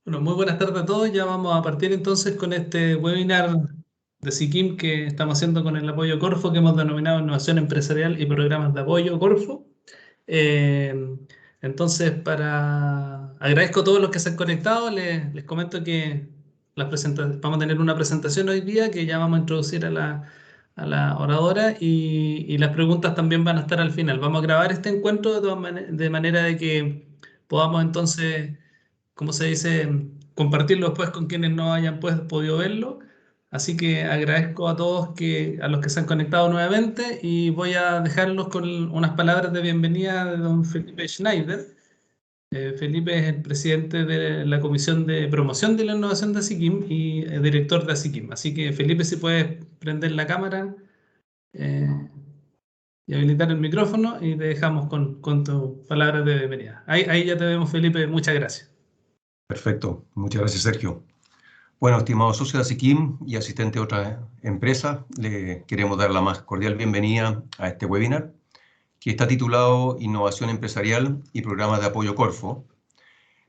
Bueno, muy buenas tardes a todos. Ya vamos a partir entonces con este webinar de SIKIM que estamos haciendo con el apoyo Corfo, que hemos denominado Innovación Empresarial y Programas de Apoyo Corfo. Eh, entonces, agradezco a todos los que se han conectado. Les comento que vamos a tener una presentación hoy día que ya vamos a introducir a la oradora y las preguntas también van a estar al final. Vamos a grabar este encuentro de manera de que podamos entonces, ¿cómo se dice? Compartirlo después con quienes no hayan podido verlo. Así que agradezco a todos a los que se han conectado nuevamente y voy a dejarlos con unas palabras de bienvenida de don Felipe Schneider. Felipe es el presidente de la Comisión de Promoción de la Innovación de ASIQUIM y director de ASIQUIM. Así que Felipe, si puedes prender la cámara eh, y habilitar el micrófono y te dejamos con tus palabras de bienvenida. Ahí ya te vemos, Felipe. Muchas gracias. Perfecto, muchas gracias, Sergio. Bueno, estimados socios de ASIQUIM y asistentes de otras empresas, le queremos dar la más cordial bienvenida a este webinar que está titulado Innovación Empresarial y Programas de Apoyo Corfo.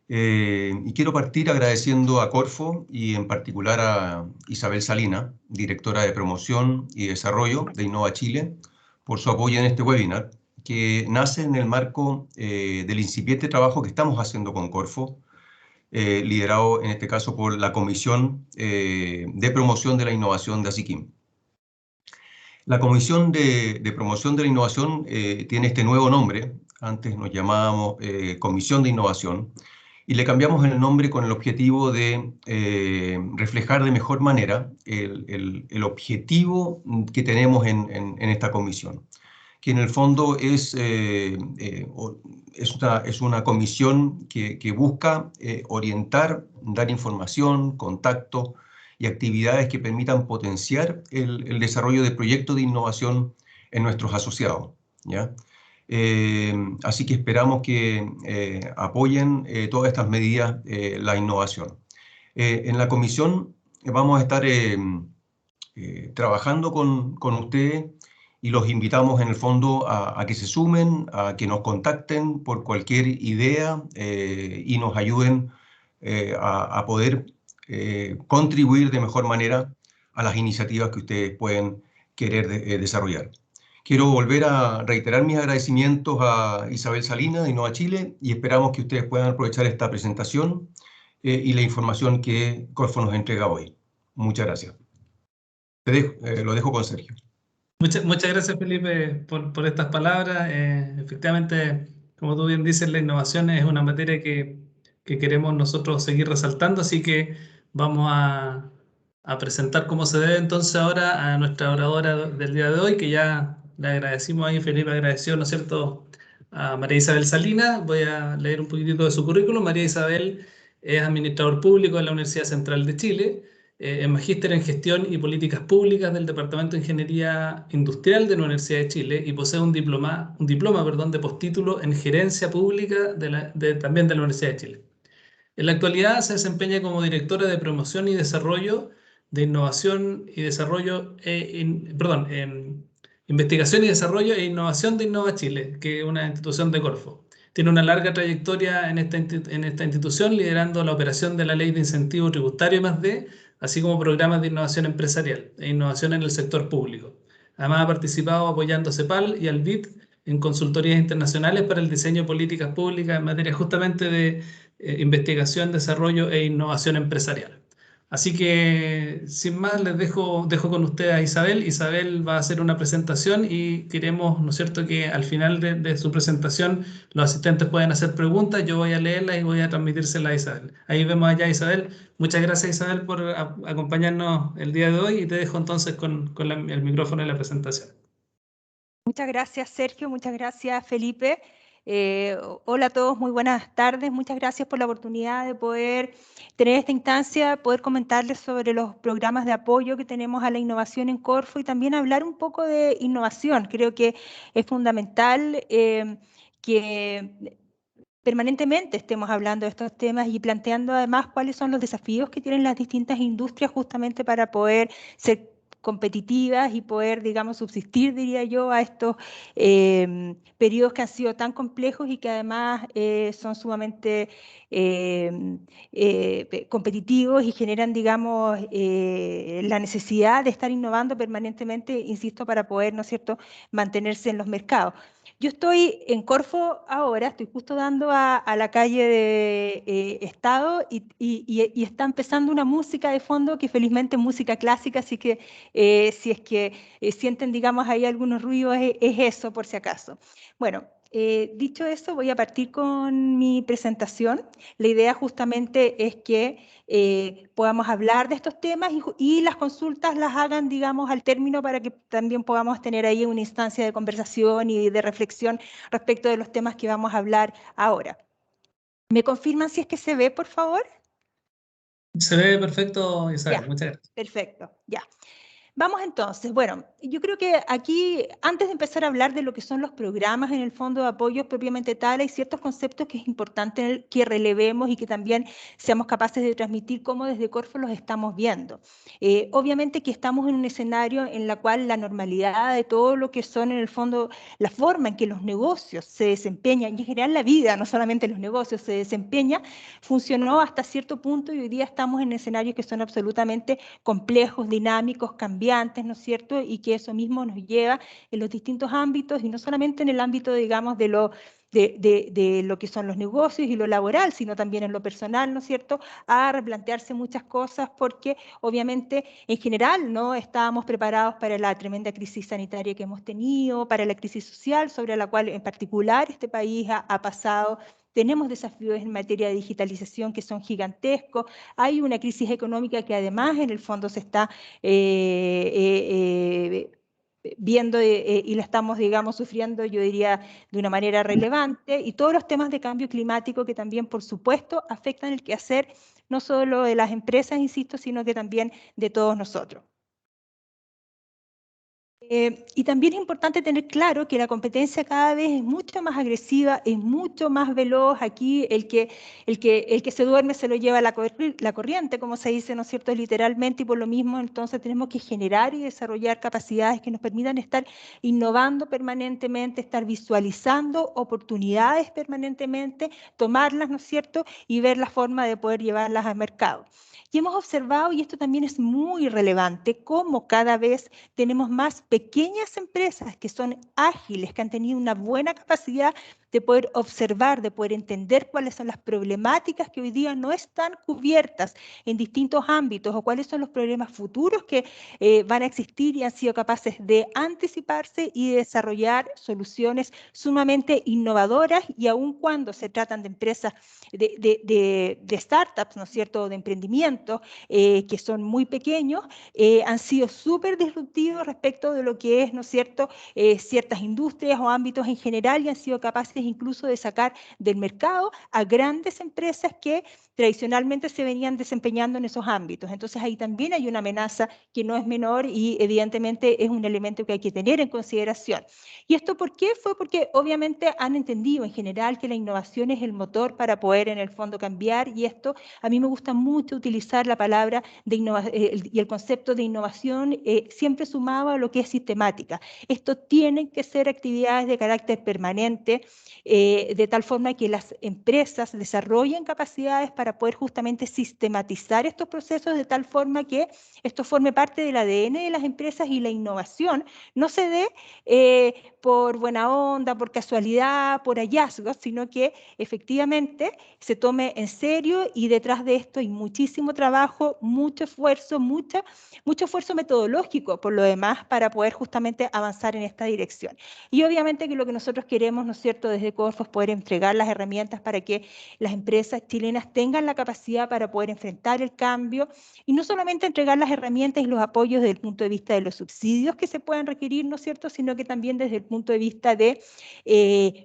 Y quiero partir agradeciendo a Corfo y en particular a Isabel Salina, directora de Promoción y Desarrollo de Innova Chile, por su apoyo en este webinar, que nace en el marco del incipiente trabajo que estamos haciendo con Corfo, liderado en este caso por la Comisión de Promoción de la Innovación de ASIQUIM. La Comisión de Promoción de la Innovación tiene este nuevo nombre. Antes nos llamábamos Comisión de Innovación y le cambiamos el nombre con el objetivo de reflejar de mejor manera el objetivo que tenemos en esta comisión, que en el fondo es una comisión que busca orientar, dar información, contacto y actividades que permitan potenciar el desarrollo de proyectos de innovación en nuestros asociados, ¿ya? Así que esperamos que apoyen todas estas medidas la innovación. En la comisión vamos a estar trabajando con ustedes y los invitamos en el fondo a que se sumen, a que nos contacten por cualquier idea y nos ayuden a poder contribuir de mejor manera a las iniciativas que ustedes pueden querer desarrollar. Quiero volver a reiterar mis agradecimientos a Isabel Salina de Innova Chile y esperamos que ustedes puedan aprovechar esta presentación y la información que Corfo nos entrega hoy. Muchas gracias. Lo dejo con Sergio. Muchas gracias, Felipe, por estas palabras. Efectivamente, como tú bien dices, la innovación es una materia que queremos nosotros seguir resaltando, así que vamos a presentar cómo se debe entonces ahora a nuestra oradora del día de hoy, que ya le agradecimos ahí, Felipe agradeció, ¿no es cierto?, a María Isabel Salinas. Voy a leer un poquitito de su currículum. María Isabel es administrador público en la Universidad Central de Chile. Es magíster en Gestión y Políticas Públicas del Departamento de Ingeniería Industrial de la Universidad de Chile y posee un diploma, perdón, de postítulo en Gerencia Pública también de la Universidad de Chile. En la actualidad se desempeña como directora de Promoción y Desarrollo de Innovación y Desarrollo, Investigación y Desarrollo e Innovación de Innova Chile, que es una institución de Corfo. Tiene una larga trayectoria en esta institución, liderando la operación de la Ley de Incentivo Tributario I+D, así como programas de innovación empresarial e innovación en el sector público. Además, ha participado apoyando a CEPAL y al BID en consultorías internacionales para el diseño de políticas públicas en materia justamente de investigación, desarrollo e innovación empresarial. Así que, sin más, dejo con ustedes a Isabel. Isabel va a hacer una presentación y queremos, ¿no es cierto?, que al final de su presentación los asistentes pueden hacer preguntas. Yo voy a leerlas y voy a transmitírselas a Isabel. Ahí vemos allá a Isabel. Muchas gracias, Isabel, por acompañarnos el día de hoy y te dejo entonces con el micrófono y la presentación. Muchas gracias, Sergio. Muchas gracias, Felipe. Hola a todos, muy buenas tardes. Muchas gracias por la oportunidad de poder tener esta instancia, poder comentarles sobre los programas de apoyo que tenemos a la innovación en Corfo y también hablar un poco de innovación. Creo que es fundamental que permanentemente estemos hablando de estos temas y planteando además cuáles son los desafíos que tienen las distintas industrias justamente para poder ser competitivas y poder, digamos, subsistir, diría yo, a estos periodos que han sido tan complejos y que además son sumamente competitivos y generan, digamos, la necesidad de estar innovando permanentemente, insisto, para poder, ¿no es cierto?, mantenerse en los mercados. Yo estoy en Corfo ahora, estoy justo dando a la calle de Estado y está empezando una música de fondo que felizmente es música clásica, así que si es que sienten, digamos, ahí algunos ruidos, es eso por si acaso. Bueno, dicho eso, voy a partir con mi presentación. La idea justamente es que podamos hablar de estos temas y las consultas las hagan, digamos, al término para que también podamos tener ahí una instancia de conversación y de reflexión respecto de los temas que vamos a hablar ahora. ¿Me confirman si es que se ve, por favor? Se ve perfecto, Isabel. Ya, Muchas gracias. perfecto, ya. Vamos entonces, bueno, yo creo que aquí, antes de empezar a hablar de lo que son los programas en el Fondo de Apoyo propiamente tal, hay ciertos conceptos que es importante que relevemos y que también seamos capaces de transmitir cómo desde Corfo los estamos viendo. Obviamente que estamos en un escenario en el cual la normalidad de todo lo que son en el fondo, la forma en que los negocios se desempeñan, y en general la vida, no solamente los negocios, se desempeña, funcionó hasta cierto punto y hoy día estamos en escenarios que son absolutamente complejos, dinámicos, cambiantes, ¿no es cierto? Y que eso mismo nos lleva en los distintos ámbitos y no solamente en el ámbito, digamos, de lo que son los negocios y lo laboral, sino también en lo personal, ¿no es cierto?, a replantearse muchas cosas porque obviamente en general no estábamos preparados para la tremenda crisis sanitaria que hemos tenido, para la crisis social sobre la cual en particular este país ha pasado. Tenemos desafíos en materia de digitalización que son gigantescos. Hay una crisis económica que además en el fondo se está viendo y la estamos, digamos, sufriendo, yo diría, de una manera relevante. Y todos los temas de cambio climático que también, por supuesto, afectan el quehacer no solo de las empresas, insisto, sino que también de todos nosotros. Y también es importante tener claro que la competencia cada vez es mucho más agresiva, es mucho más veloz. Aquí el que se duerme se lo lleva la corriente, como se dice, ¿no es cierto?, literalmente, y por lo mismo entonces tenemos que generar y desarrollar capacidades que nos permitan estar innovando permanentemente, estar visualizando oportunidades permanentemente, tomarlas, ¿no es cierto?, y ver la forma de poder llevarlas al mercado. Y hemos observado, y esto también es muy relevante, cómo cada vez tenemos más pequeñas empresas que son ágiles, que han tenido una buena capacidad de poder observar, de poder entender cuáles son las problemáticas que hoy día no están cubiertas en distintos ámbitos o cuáles son los problemas futuros que van a existir y han sido capaces de anticiparse y de desarrollar soluciones sumamente innovadoras y aun cuando se tratan de empresas de startups, ¿no es cierto?, de emprendimientos que son muy pequeños, han sido súper disruptivos respecto de lo que es, ¿no es cierto?, ciertas industrias o ámbitos en general y han sido capaces incluso de sacar del mercado a grandes empresas que tradicionalmente se venían desempeñando en esos ámbitos. Entonces ahí también hay una amenaza que no es menor y evidentemente es un elemento que hay que tener en consideración. ¿Y esto por qué? Fue porque obviamente han entendido en general que la innovación es el motor para poder en el fondo cambiar y esto a mí me gusta mucho utilizar la palabra de innovación y el concepto de innovación siempre sumado a lo que es sistemática. Esto tienen que ser actividades de carácter permanente, de tal forma que las empresas desarrollen capacidades para poder justamente sistematizar estos procesos de tal forma que esto forme parte del ADN de las empresas y la innovación no se dé por buena onda, por casualidad, por hallazgos, sino que efectivamente se tome en serio y detrás de esto hay muchísimo trabajo, mucho esfuerzo, mucho esfuerzo metodológico por lo demás para poder justamente avanzar en esta dirección. Y obviamente que lo que nosotros queremos, ¿no es cierto?, desde Corfo es poder entregar las herramientas para que las empresas chilenas tengan la capacidad para poder enfrentar el cambio y no solamente entregar las herramientas y los apoyos desde el punto de vista de los subsidios que se puedan requerir, ¿no es cierto?, sino que también desde el punto de vista de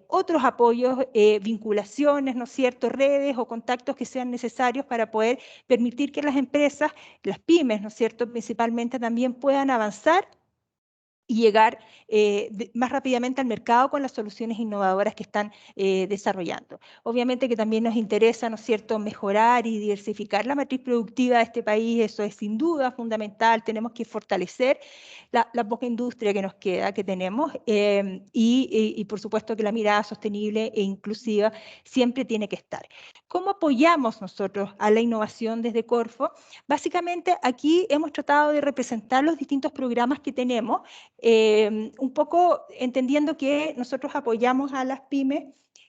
otros apoyos, vinculaciones, ¿no es cierto?, redes o contactos que sean necesarios para poder permitir que las empresas, las pymes, ¿no es cierto?, principalmente también puedan avanzar y llegar más rápidamente al mercado con las soluciones innovadoras que están desarrollando. Obviamente que también nos interesa, ¿no es cierto?, mejorar y diversificar la matriz productiva de este país, eso es sin duda fundamental, tenemos que fortalecer la poca industria que nos queda, que tenemos, y por supuesto que la mirada sostenible e inclusiva siempre tiene que estar. ¿Cómo apoyamos nosotros a la innovación desde Corfo? Básicamente aquí hemos tratado de representar los distintos programas que tenemos, un poco entendiendo que nosotros apoyamos a las pymes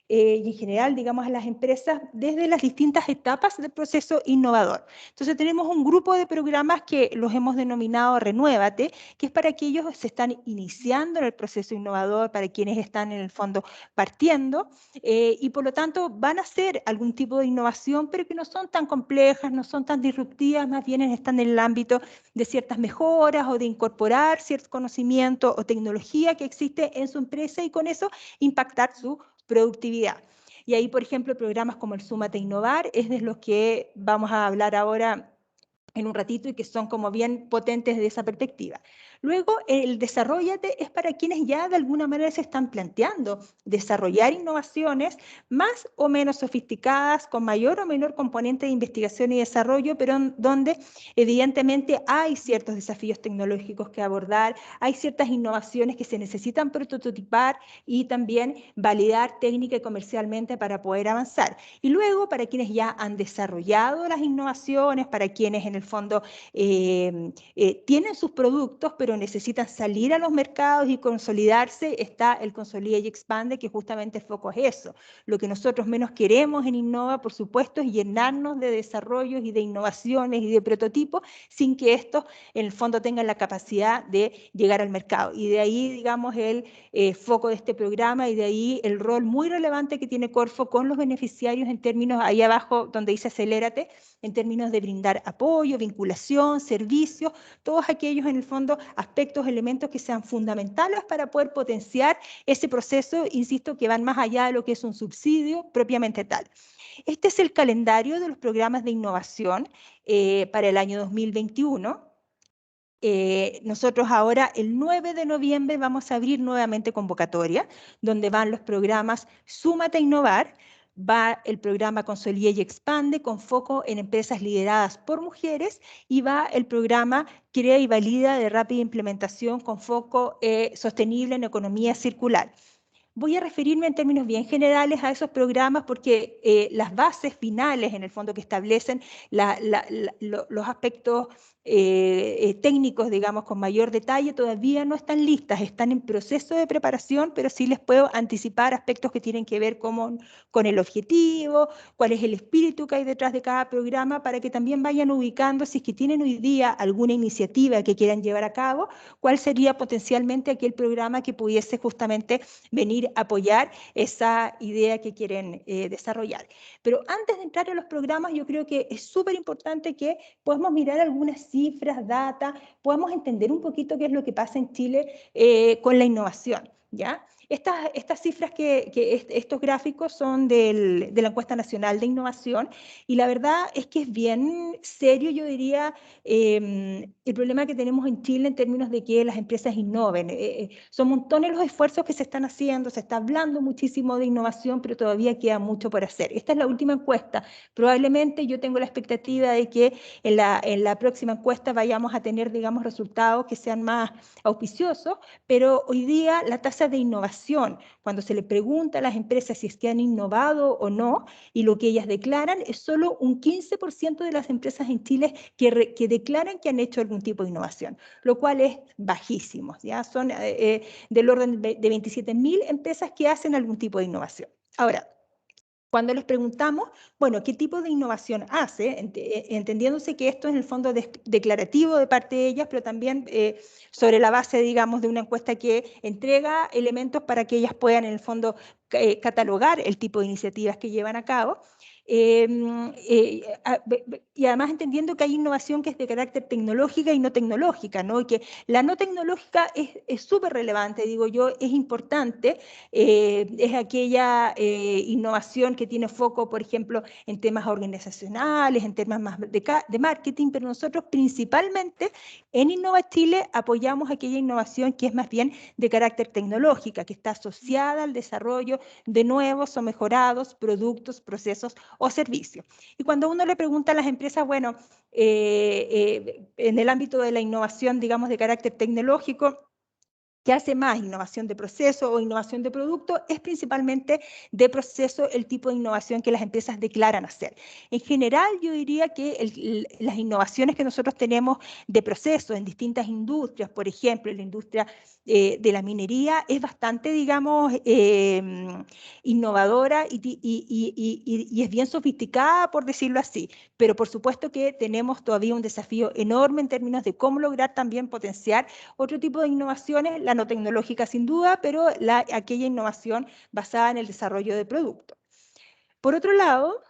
y en general, digamos, a las empresas desde las distintas etapas del proceso innovador. Entonces tenemos un grupo de programas que los hemos denominado Renuévate, que es para aquellos que se están iniciando en el proceso innovador, para quienes están en el fondo partiendo, y por lo tanto van a hacer algún tipo de innovación, pero que no son tan complejas, no son tan disruptivas, más bien están en el ámbito de ciertas mejoras o de incorporar cierto conocimiento o tecnología que existe en su empresa y con eso impactar su productividad. Y ahí, por ejemplo, programas como el Súmate a Innovar es de los que vamos a hablar ahora en un ratito y que son como bien potentes de esa perspectiva. Luego, el Desarróllate es para quienes ya de alguna manera se están planteando desarrollar innovaciones más o menos sofisticadas, con mayor o menor componente de investigación y desarrollo, pero donde evidentemente hay ciertos desafíos tecnológicos que abordar, hay ciertas innovaciones que se necesitan prototipar y también validar técnica y comercialmente para poder avanzar. Y luego, para quienes ya han desarrollado las innovaciones, para quienes en el fondo tienen sus productos, pero necesitan salir a los mercados y consolidarse, está el Consolida y Expande, que justamente el foco es eso. Lo que nosotros menos queremos en Innova, por supuesto, es llenarnos de desarrollos y de innovaciones y de prototipos sin que estos, en el fondo, tengan la capacidad de llegar al mercado. Y de ahí, digamos, el foco de este programa y de ahí el rol muy relevante que tiene Corfo con los beneficiarios en términos, ahí abajo donde dice Acelérate, en términos de brindar apoyo, vinculación, servicios, todos aquellos en el fondo aspectos, elementos que sean fundamentales para poder potenciar ese proceso, insisto, que van más allá de lo que es un subsidio propiamente tal. Este es el calendario de los programas de innovación para el año 2021. Nosotros ahora el 9 de noviembre vamos a abrir nuevamente convocatoria, donde van los programas Súmate a Innovar, va el programa Consolida y Expande con foco en empresas lideradas por mujeres y va el programa Crea y Valida de rápida implementación con foco sostenible en economía circular. Voy a referirme en términos bien generales a esos programas porque las bases finales, en el fondo, que establecen los aspectos técnicos, digamos, con mayor detalle, todavía no están listas, están en proceso de preparación, pero sí les puedo anticipar aspectos que tienen que ver con el objetivo, cuál es el espíritu que hay detrás de cada programa, para que también vayan ubicando, si es que tienen hoy día alguna iniciativa que quieran llevar a cabo, cuál sería potencialmente aquel programa que pudiese justamente venir a apoyar esa idea que quieren desarrollar. Pero antes de entrar en los programas, yo creo que es súper importante que podamos mirar algunas cifras, data, podamos entender un poquito qué es lo que pasa en Chile con la innovación, ¿ya? Estas cifras, estos gráficos son de la Encuesta Nacional de Innovación y la verdad es que es bien serio, yo diría, el problema que tenemos en Chile en términos de que las empresas innoven. Son montones los esfuerzos que se están haciendo, se está hablando muchísimo de innovación, pero todavía queda mucho por hacer. Esta es la última encuesta. Probablemente yo tengo la expectativa de que en la próxima encuesta vayamos a tener, digamos, resultados que sean más auspiciosos, pero hoy día la tasa de innovación, cuando se le pregunta a las empresas si es que han innovado o no, y lo que ellas declaran es solo un 15% de las empresas en Chile que declaran que han hecho algún tipo de innovación, lo cual es bajísimo, ¿ya? Son del orden de 27.000 empresas que hacen algún tipo de innovación. Ahora, cuando les preguntamos, bueno, ¿qué tipo de innovación hace? Entendiéndose que esto es en el fondo declarativo de parte de ellas, pero también sobre la base, digamos, de una encuesta que entrega elementos para que ellas puedan, en el fondo, catalogar el tipo de iniciativas que llevan a cabo. y además entendiendo que hay innovación que es de carácter tecnológica y no tecnológica, ¿no? Y que la no tecnológica es súper relevante, digo yo, es importante, es aquella innovación que tiene foco, por ejemplo, en temas organizacionales, en temas más de marketing, pero nosotros principalmente en Innova Chile apoyamos aquella innovación que es más bien de carácter tecnológica, que está asociada al desarrollo de nuevos o mejorados productos, procesos o servicios. Y cuando uno le pregunta a las empresas, bueno, en el ámbito de la innovación, digamos, de carácter tecnológico, ¿qué hace más? ¿Innovación de proceso o innovación de producto? Es principalmente de proceso el tipo de innovación que las empresas declaran hacer. En general, yo diría que las innovaciones que nosotros tenemos de proceso en distintas industrias, por ejemplo, en la industria de la minería, es bastante, digamos, innovadora y es bien sofisticada, por decirlo así. Pero por supuesto que tenemos todavía un desafío enorme en términos de cómo lograr también potenciar otro tipo de innovaciones, la no tecnológica sin duda, pero aquella innovación basada en el desarrollo de productos. Por otro lado,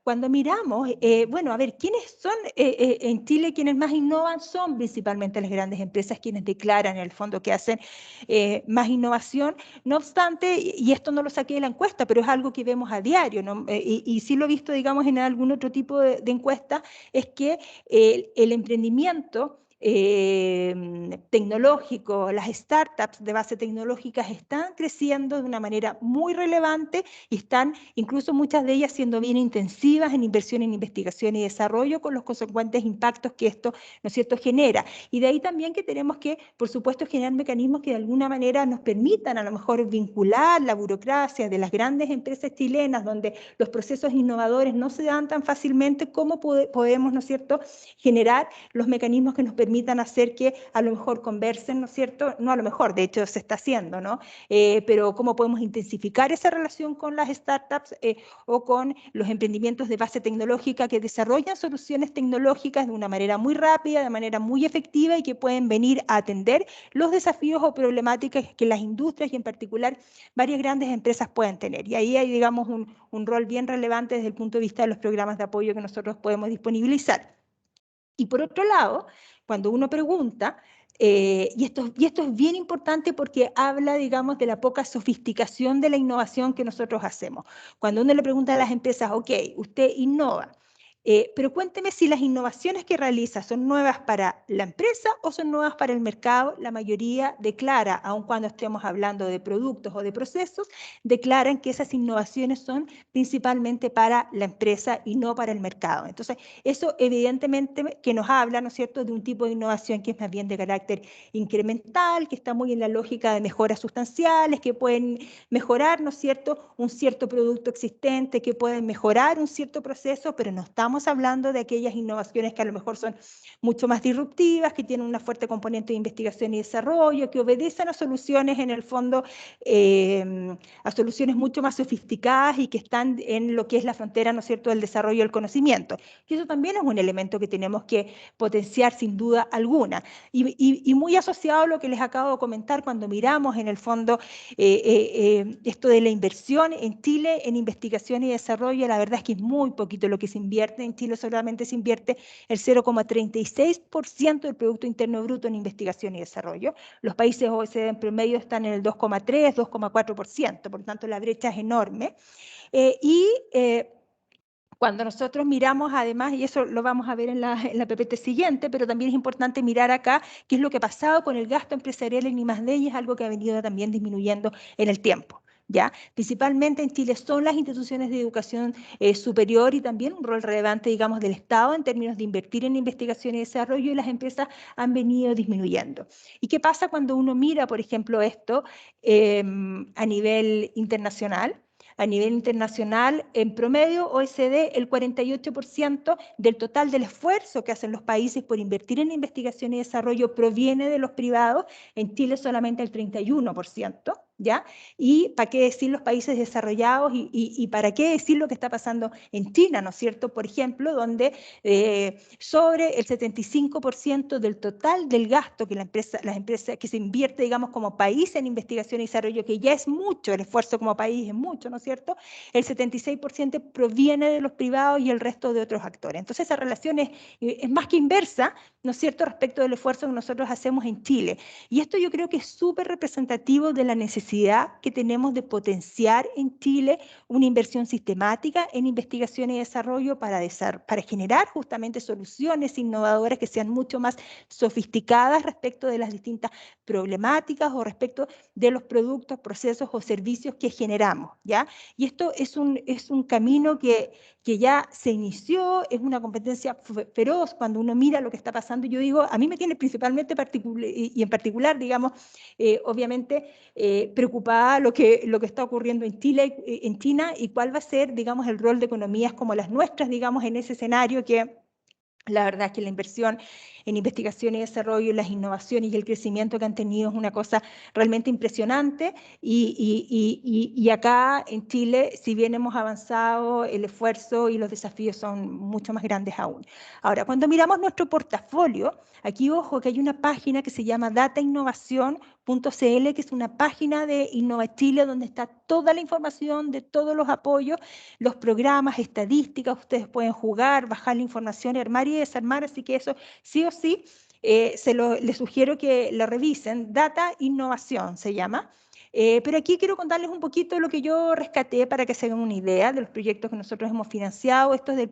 cuando miramos, bueno, a ver, ¿quiénes son en Chile quienes más innovan? Son principalmente las grandes empresas quienes declaran en el fondo que hacen más innovación. No obstante, y esto no lo saqué de la encuesta, pero es algo que vemos a diario, ¿no? Y sí lo he visto, digamos, en algún otro tipo de encuesta, es que el emprendimiento tecnológico, las startups de base tecnológica están creciendo de una manera muy relevante y están incluso muchas de ellas siendo bien intensivas en inversión en investigación y desarrollo con los consecuentes impactos que esto, ¿no es cierto?, genera. Y de ahí también que tenemos que, por supuesto, generar mecanismos que de alguna manera nos permitan a lo mejor vincular la burocracia de las grandes empresas chilenas donde los procesos innovadores no se dan tan fácilmente, cómo podemos, ¿no es cierto?, generar los mecanismos que nos permitan hacer que a lo mejor conversen, ¿no es cierto?, no a lo mejor, de hecho se está haciendo, ¿no? Pero cómo podemos intensificar esa relación con las startups o con los emprendimientos de base tecnológica que desarrollan soluciones tecnológicas de una manera muy rápida, de manera muy efectiva y que pueden venir a atender los desafíos o problemáticas que las industrias y en particular varias grandes empresas pueden tener. Y ahí hay, digamos, un rol bien relevante desde el punto de vista de los programas de apoyo que nosotros podemos disponibilizar. Y por otro lado, cuando uno pregunta, y esto es bien importante porque habla, digamos, de la poca sofisticación de la innovación que nosotros hacemos. Cuando uno le pregunta a las empresas, ok, usted innova, pero cuénteme si las innovaciones que realiza son nuevas para la empresa o son nuevas para el mercado. La mayoría declara, aun cuando estemos hablando de productos o de procesos, declaran que esas innovaciones son principalmente para la empresa y no para el mercado. Entonces, eso evidentemente que nos habla, ¿no es cierto?, de un tipo de innovación que es más bien de carácter incremental, que está muy en la lógica de mejoras sustanciales, que pueden mejorar, ¿no es cierto?, un cierto producto existente, que pueden mejorar un cierto proceso, pero no estamos hablando de aquellas innovaciones que a lo mejor son mucho más disruptivas, que tienen una fuerte componente de investigación y desarrollo, que obedecen a soluciones en el fondo, a soluciones mucho más sofisticadas y que están en lo que es la frontera, ¿no es cierto?, del desarrollo del conocimiento. Y eso también es un elemento que tenemos que potenciar sin duda alguna. Y muy asociado a lo que les acabo de comentar, cuando miramos en el fondo esto de la inversión en Chile en investigación y desarrollo, la verdad es que es muy poquito lo que se invierte. En Chile solamente se invierte el 0,36% del Producto Interno Bruto en investigación y desarrollo. Los países OECD en promedio están en el 2,3, 2,4%, por lo tanto la brecha es enorme. Cuando nosotros miramos además, y eso lo vamos a ver en la PPT siguiente, pero también es importante mirar acá qué es lo que ha pasado con el gasto empresarial en I+D y es algo que ha venido también disminuyendo en el tiempo. ¿Ya? Principalmente en Chile son las instituciones de educación superior y también un rol relevante, digamos, del Estado en términos de invertir en investigación y desarrollo, y las empresas han venido disminuyendo. ¿Y qué pasa cuando uno mira, por ejemplo, esto a nivel internacional? A nivel internacional, en promedio, OECD, el 48% del total del esfuerzo que hacen los países por invertir en investigación y desarrollo proviene de los privados. En Chile solamente el 31%. ¿ya? Y para qué decir los países desarrollados y para qué decir lo que está pasando en China, ¿no es cierto? Por ejemplo, donde sobre el 75% del total del gasto que las empresas que se invierte, digamos, como país en investigación y desarrollo, que ya es mucho, el esfuerzo como país es mucho, ¿no es cierto? El 76% proviene de los privados y el resto de otros actores. Entonces esa relación es más que inversa, ¿no es cierto?, respecto del esfuerzo que nosotros hacemos en Chile. Y esto yo creo que es súper representativo de la necesidad que tenemos de potenciar en Chile una inversión sistemática en investigación y desarrollo para generar justamente soluciones innovadoras que sean mucho más sofisticadas respecto de las distintas problemáticas o respecto de los productos, procesos o servicios que generamos, ¿ya? Y esto es un camino que ya se inició, es una competencia feroz cuando uno mira lo que está pasando. Yo digo, a mí me tiene principalmente y en particular, digamos, obviamente preocupada lo que está ocurriendo en Chile, en China, y cuál va a ser, digamos, el rol de economías como las nuestras, digamos, en ese escenario que la verdad es que la inversión en investigación y desarrollo, las innovaciones y el crecimiento que han tenido es una cosa realmente impresionante y acá en Chile, si bien hemos avanzado, el esfuerzo y los desafíos son mucho más grandes aún. Ahora, cuando miramos nuestro portafolio, aquí ojo que hay una página que se llama datainnovación.cl, que es una página de Innova Chile donde está toda la información de todos los apoyos, los programas, estadísticas, ustedes pueden jugar, bajar la información, armar y desarmar, así que eso sí o sí, les sugiero que lo revisen. Data Innovación se llama. Pero aquí quiero contarles un poquito de lo que yo rescaté para que se hagan una idea de los proyectos que nosotros hemos financiado. Esto es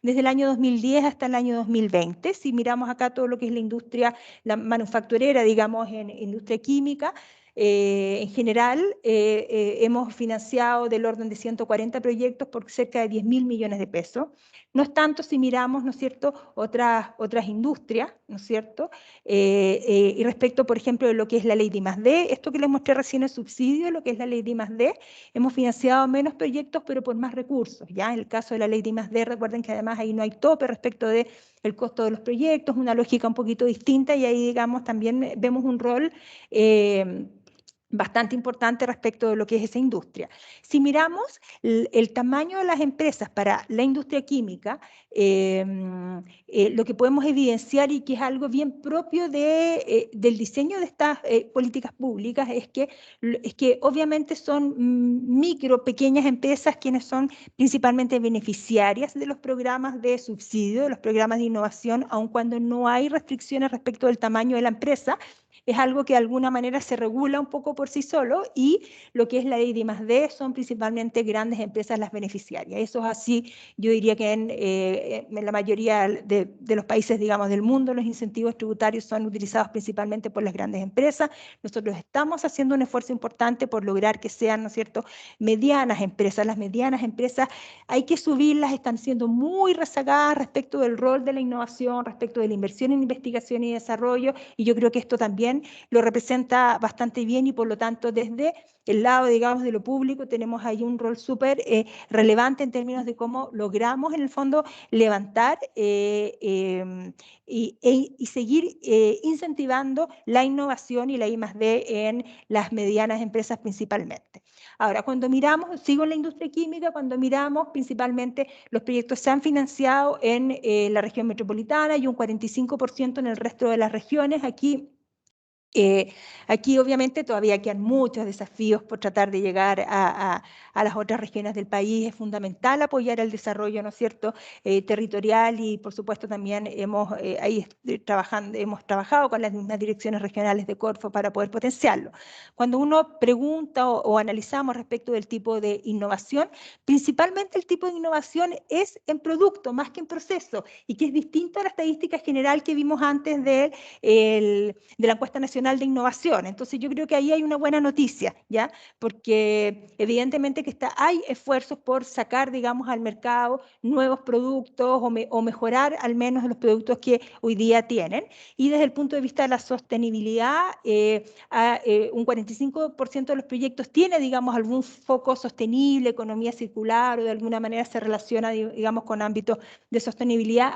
desde el año 2010 hasta el año 2020. Si miramos acá todo lo que es la industria, la manufacturera, digamos, en industria química, en general, hemos financiado del orden de 140 proyectos por cerca de 10.000 millones de pesos. No es tanto si miramos, ¿no es cierto?, otras industrias, ¿no es cierto? Y respecto, por ejemplo, de lo que es la ley de I+D, esto que les mostré recién el subsidio, lo que es la ley de I+D, hemos financiado menos proyectos, pero por más recursos, ¿ya? En el caso de la ley de I+D, recuerden que además ahí no hay tope respecto de el costo de los proyectos, una lógica un poquito distinta, y ahí, digamos, también vemos un rol bastante importante respecto de lo que es esa industria. Si miramos el tamaño de las empresas para la industria química, lo que podemos evidenciar y que es algo bien propio del diseño de estas políticas públicas es que obviamente son pequeñas empresas quienes son principalmente beneficiarias de los programas de subsidio, de los programas de innovación, aun cuando no hay restricciones respecto del tamaño de la empresa. Es algo que de alguna manera se regula un poco por sí solo y lo que es la ley de I+D son principalmente grandes empresas las beneficiarias. Eso es así, yo diría que en la mayoría de los países, digamos, del mundo, los incentivos tributarios son utilizados principalmente por las grandes empresas. Nosotros estamos haciendo un esfuerzo importante por lograr que sean, ¿no es cierto?, medianas empresas. Las medianas empresas hay que subirlas, están siendo muy rezagadas respecto del rol de la innovación, respecto de la inversión en investigación y desarrollo, y yo creo que esto también lo representa bastante bien y por lo tanto desde el lado, digamos, de lo público tenemos ahí un rol súper relevante en términos de cómo logramos en el fondo levantar y seguir incentivando la innovación y la I+D en las medianas empresas principalmente. Ahora, cuando miramos, sigo en la industria química, cuando miramos principalmente los proyectos se han financiado en la región metropolitana y un 45% en el resto de las regiones. Aquí obviamente todavía quedan muchos desafíos por tratar de llegar a las otras regiones del país. Es fundamental apoyar el desarrollo, ¿no es cierto?, territorial y por supuesto también hemos trabajado con las mismas direcciones regionales de Corfo para poder potenciarlo. Cuando uno pregunta o analizamos respecto del tipo de innovación, principalmente el tipo de innovación es en producto más que en proceso y que es distinto a la estadística general que vimos antes de la encuesta nacional de innovación. Entonces yo creo que ahí hay una buena noticia, ¿ya? Porque evidentemente que hay esfuerzos por sacar, digamos, al mercado nuevos productos o mejorar al menos los productos que hoy día tienen. Y desde el punto de vista de la sostenibilidad, un 45% de los proyectos tiene, digamos, algún foco sostenible, economía circular o de alguna manera se relaciona, digamos, con ámbitos de sostenibilidad.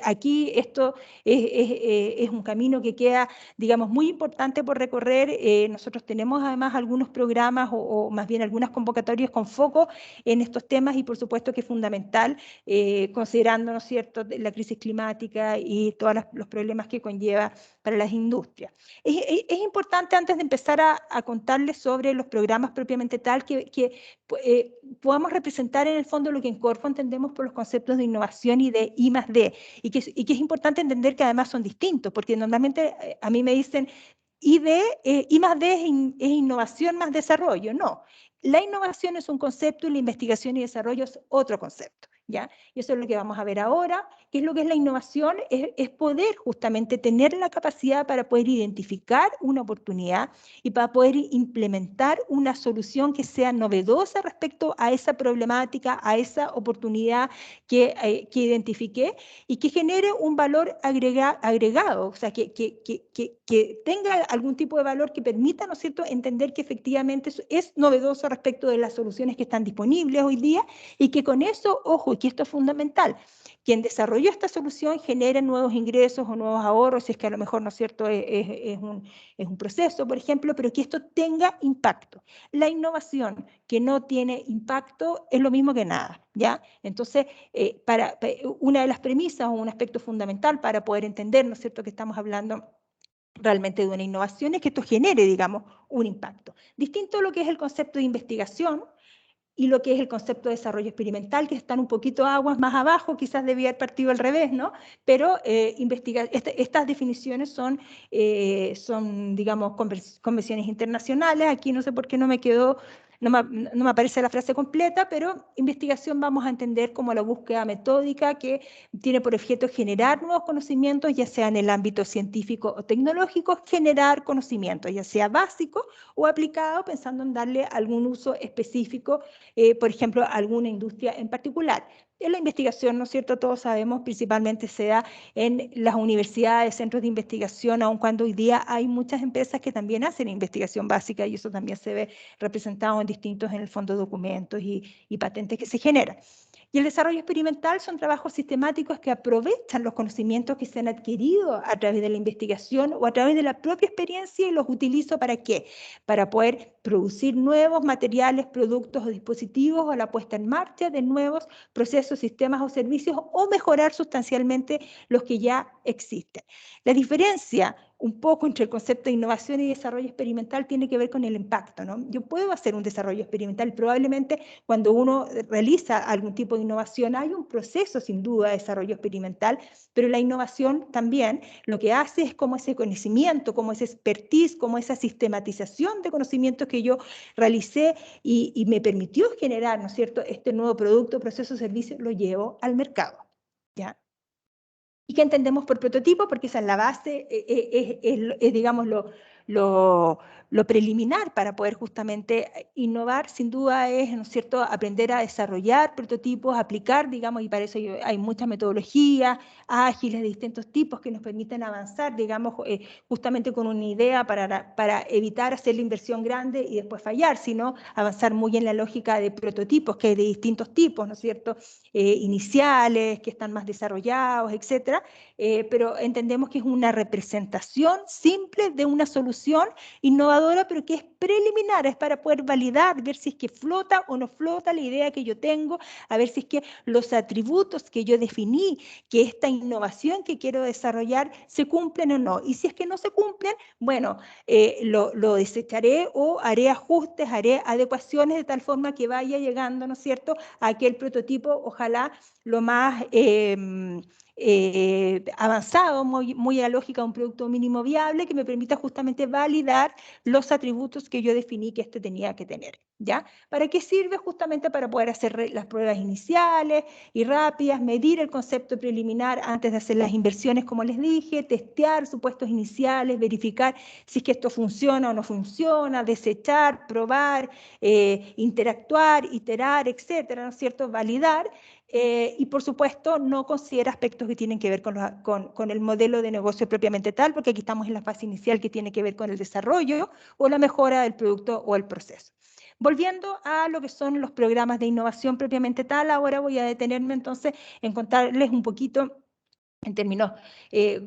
Aquí esto es un camino que queda, digamos, muy importante importante por recorrer. Nosotros tenemos además algunos programas o más bien algunas convocatorias con foco en estos temas y por supuesto que es fundamental, considerando, ¿no es cierto?, la crisis climática y todos los problemas que conlleva para las industrias. Es importante, antes de empezar a contarles sobre los programas propiamente tal, que podamos representar en el fondo lo que en Corfo entendemos por los conceptos de innovación y de I+D, y que es importante entender que además son distintos, porque normalmente a mí me dicen I+D es innovación más desarrollo. No, la innovación es un concepto y la investigación y desarrollo es otro concepto, ¿ya? Y eso es lo que vamos a ver ahora. ¿Qué es lo que es la innovación? Es poder justamente tener la capacidad para poder identificar una oportunidad y para poder implementar una solución que sea novedosa respecto a esa problemática, a esa oportunidad que identifiqué, y que genere un valor agregado, o sea, que tenga algún tipo de valor que permita, ¿no es cierto?, entender que efectivamente es novedoso respecto de las soluciones que están disponibles hoy día, y que con eso, ojo, y que esto es fundamental, quien desarrolló esta solución genere nuevos ingresos o nuevos ahorros, si es que a lo mejor, ¿no es cierto?, es un proceso, por ejemplo, pero que esto tenga impacto. La innovación que no tiene impacto es lo mismo que nada, ¿ya? Entonces, una de las premisas o un aspecto fundamental para poder entender, ¿no es cierto?, que estamos hablando realmente de una innovación es que esto genere, digamos, un impacto. Distinto a lo que es el concepto de investigación y lo que es el concepto de desarrollo experimental, que están un poquito aguas más abajo, quizás debía haber partido al revés, ¿no? Pero estas definiciones son, digamos, convenciones internacionales. Aquí no sé por qué no me quedó, no me aparece la frase completa, pero investigación vamos a entender como la búsqueda metódica que tiene por objeto generar nuevos conocimientos, ya sea en el ámbito científico o tecnológico, generar conocimientos, ya sea básico o aplicado, pensando en darle algún uso específico, por ejemplo, alguna industria en particular. En la investigación, ¿no es cierto?, todos sabemos, principalmente se da en las universidades, centros de investigación, aun cuando hoy día hay muchas empresas que también hacen investigación básica, y eso también se ve representado en el fondo, documentos y patentes que se generan. Y el desarrollo experimental son trabajos sistemáticos que aprovechan los conocimientos que se han adquirido a través de la investigación o a través de la propia experiencia, y los utilizo ¿para qué? Para poder producir nuevos materiales, productos o dispositivos, o la puesta en marcha de nuevos procesos, sistemas o servicios, o mejorar sustancialmente los que ya existen. La diferencia un poco entre el concepto de innovación y desarrollo experimental tiene que ver con el impacto, ¿no? Yo puedo hacer un desarrollo experimental, probablemente cuando uno realiza algún tipo de innovación hay un proceso sin duda de desarrollo experimental, pero la innovación también lo que hace es como ese conocimiento, como ese expertise, como esa sistematización de conocimientos que yo realicé y me permitió generar, ¿no es cierto?, este nuevo producto, proceso, servicio, lo llevo al mercado, ¿ya? ¿Y qué entendemos por prototipo? Porque esa es la base, digamos, lo preliminar para poder justamente innovar. Sin duda es, ¿no es cierto?, aprender a desarrollar prototipos, aplicar, digamos, y para eso hay muchas metodologías ágiles de distintos tipos que nos permiten avanzar, digamos, justamente con una idea para evitar hacer la inversión grande y después fallar, sino avanzar muy en la lógica de prototipos, que hay de distintos tipos, ¿no es cierto?, iniciales, que están más desarrollados, etcétera, pero entendemos que es una representación simple de una solución innovadora, pero que es preliminar, es para poder validar, ver si es que flota o no flota la idea que yo tengo, a ver si es que los atributos que yo definí, que esta innovación que quiero desarrollar, se cumplen o no. Y si es que no se cumplen, bueno, lo desecharé o haré ajustes, haré adecuaciones de tal forma que vaya llegando, ¿no es cierto?, a aquel prototipo, ojalá lo más avanzado, muy a la lógica de un producto mínimo viable que me permita justamente validar los atributos que yo definí que este tenía que tener, ¿ya? ¿Para qué sirve? Justamente para poder hacer las pruebas iniciales y rápidas, medir el concepto preliminar antes de hacer las inversiones, como les dije, testear supuestos iniciales, verificar si es que esto funciona o no funciona, desechar, probar, interactuar, iterar, etcétera, ¿no es cierto?, validar. Y por supuesto no considera aspectos que tienen que ver con el modelo de negocio propiamente tal, porque aquí estamos en la fase inicial que tiene que ver con el desarrollo o la mejora del producto o el proceso. Volviendo a lo que son los programas de innovación propiamente tal, ahora voy a detenerme entonces en contarles un poquito en términos,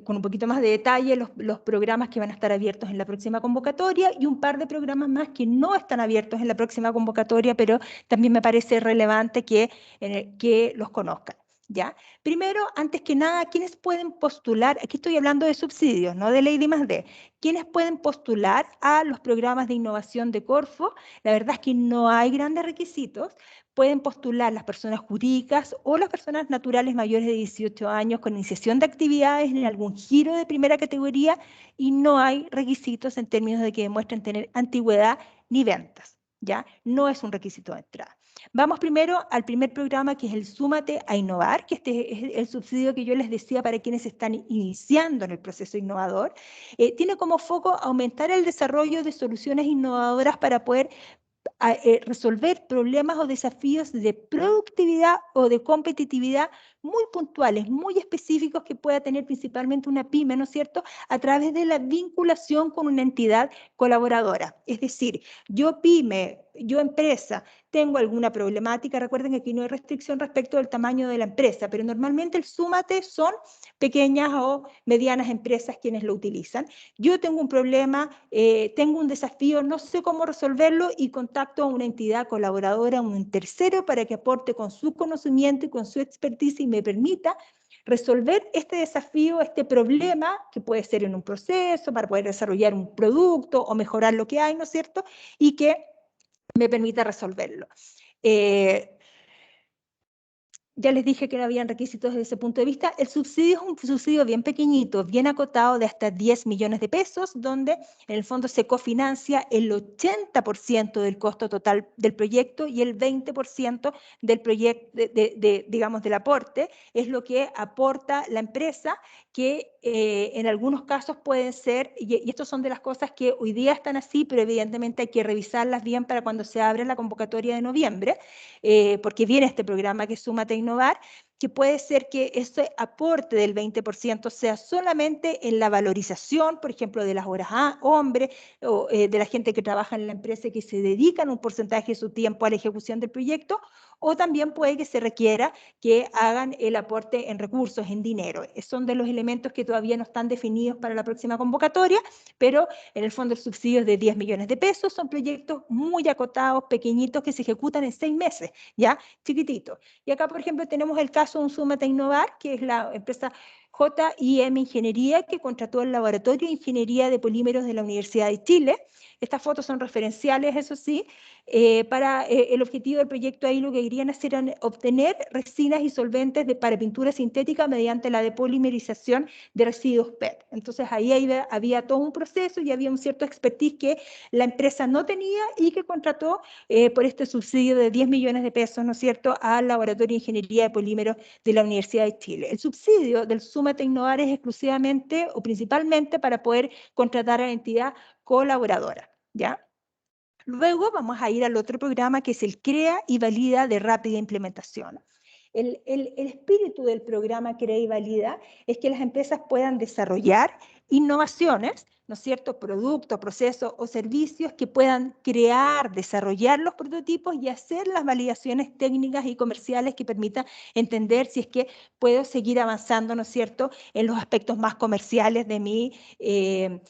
con un poquito más de detalle, los programas que van a estar abiertos en la próxima convocatoria y un par de programas más que no están abiertos en la próxima convocatoria, pero también me parece relevante que los conozcan. ¿Ya? Primero, antes que nada, ¿quiénes pueden postular? Aquí estoy hablando de subsidios, no de ley de I+D. ¿Quiénes pueden postular a los programas de innovación de Corfo? La verdad es que no hay grandes requisitos. Pueden postular las personas jurídicas o las personas naturales mayores de 18 años con iniciación de actividades en algún giro de primera categoría y no hay requisitos en términos de que demuestren tener antigüedad ni ventas. ¿Ya? No es un requisito de entrada. Vamos primero al primer programa, que es el Súmate a Innovar, que este es el subsidio que yo les decía para quienes están iniciando en el proceso innovador. Tiene como foco aumentar el desarrollo de soluciones innovadoras para poder resolver problemas o desafíos de productividad o de competitividad muy puntuales, muy específicos que pueda tener principalmente una pyme, ¿no es cierto?, a través de la vinculación con una entidad colaboradora. Es decir, yo pyme, yo empresa, tengo alguna problemática, recuerden que aquí no hay restricción respecto del tamaño de la empresa, pero normalmente el Súmate son pequeñas o medianas empresas quienes lo utilizan. Yo tengo un problema, tengo un desafío, no sé cómo resolverlo y contacto a una entidad colaboradora, a un tercero, para que aporte con su conocimiento y con su expertise y me permita resolver este desafío, este problema, que puede ser en un proceso, para poder desarrollar un producto o mejorar lo que hay, ¿no es cierto? Y que me permita resolverlo. Ya les dije que no habían requisitos desde ese punto de vista. El subsidio es un subsidio bien pequeñito, bien acotado, de hasta 10 millones de pesos, donde en el fondo se cofinancia el 80% del costo total del proyecto y el 20% del proyecto, digamos, del aporte, es lo que aporta la empresa, que en algunos casos pueden ser, y estos son de las cosas que hoy día están así, pero evidentemente hay que revisarlas bien para cuando se abra la convocatoria de noviembre, porque viene este programa que es Súmate a Innovar, que puede ser que ese aporte del 20% sea solamente en la valorización, por ejemplo, de las horas hombre, o de la gente que trabaja en la empresa y que se dedican un porcentaje de su tiempo a la ejecución del proyecto, o también puede que se requiera que hagan el aporte en recursos, en dinero. Son de los elementos que todavía no están definidos para la próxima convocatoria, pero en el fondo el subsidio es de 10 millones de pesos, son proyectos muy acotados, pequeñitos, que se ejecutan en 6 meses, ¿ya? Chiquitito. Y acá, por ejemplo, tenemos el caso de un Súmate a Innovar, que es la empresa JIM Ingeniería, que contrató el Laboratorio de Ingeniería de Polímeros de la Universidad de Chile. Estas fotos son referenciales, eso sí. Para el objetivo del proyecto ahí lo que querían hacer era obtener resinas y solventes para pintura sintética mediante la depolimerización de residuos PET. Entonces ahí había todo un proceso y había un cierto expertise que la empresa no tenía y que contrató por este subsidio de 10 millones de pesos, ¿no es cierto?, al Laboratorio de Ingeniería de Polímeros de la Universidad de Chile. El subsidio del Súmate a Innovar es exclusivamente o principalmente para poder contratar a la entidad colaboradora, ¿ya? Luego vamos a ir al otro programa, que es el CREA y Valida de rápida implementación. El espíritu del programa CREA y Valida es que las empresas puedan desarrollar innovaciones, ¿no es cierto?, productos, procesos o servicios que puedan crear, desarrollar los prototipos y hacer las validaciones técnicas y comerciales que permitan entender si es que puedo seguir avanzando, ¿no es cierto?, en los aspectos más comerciales de mi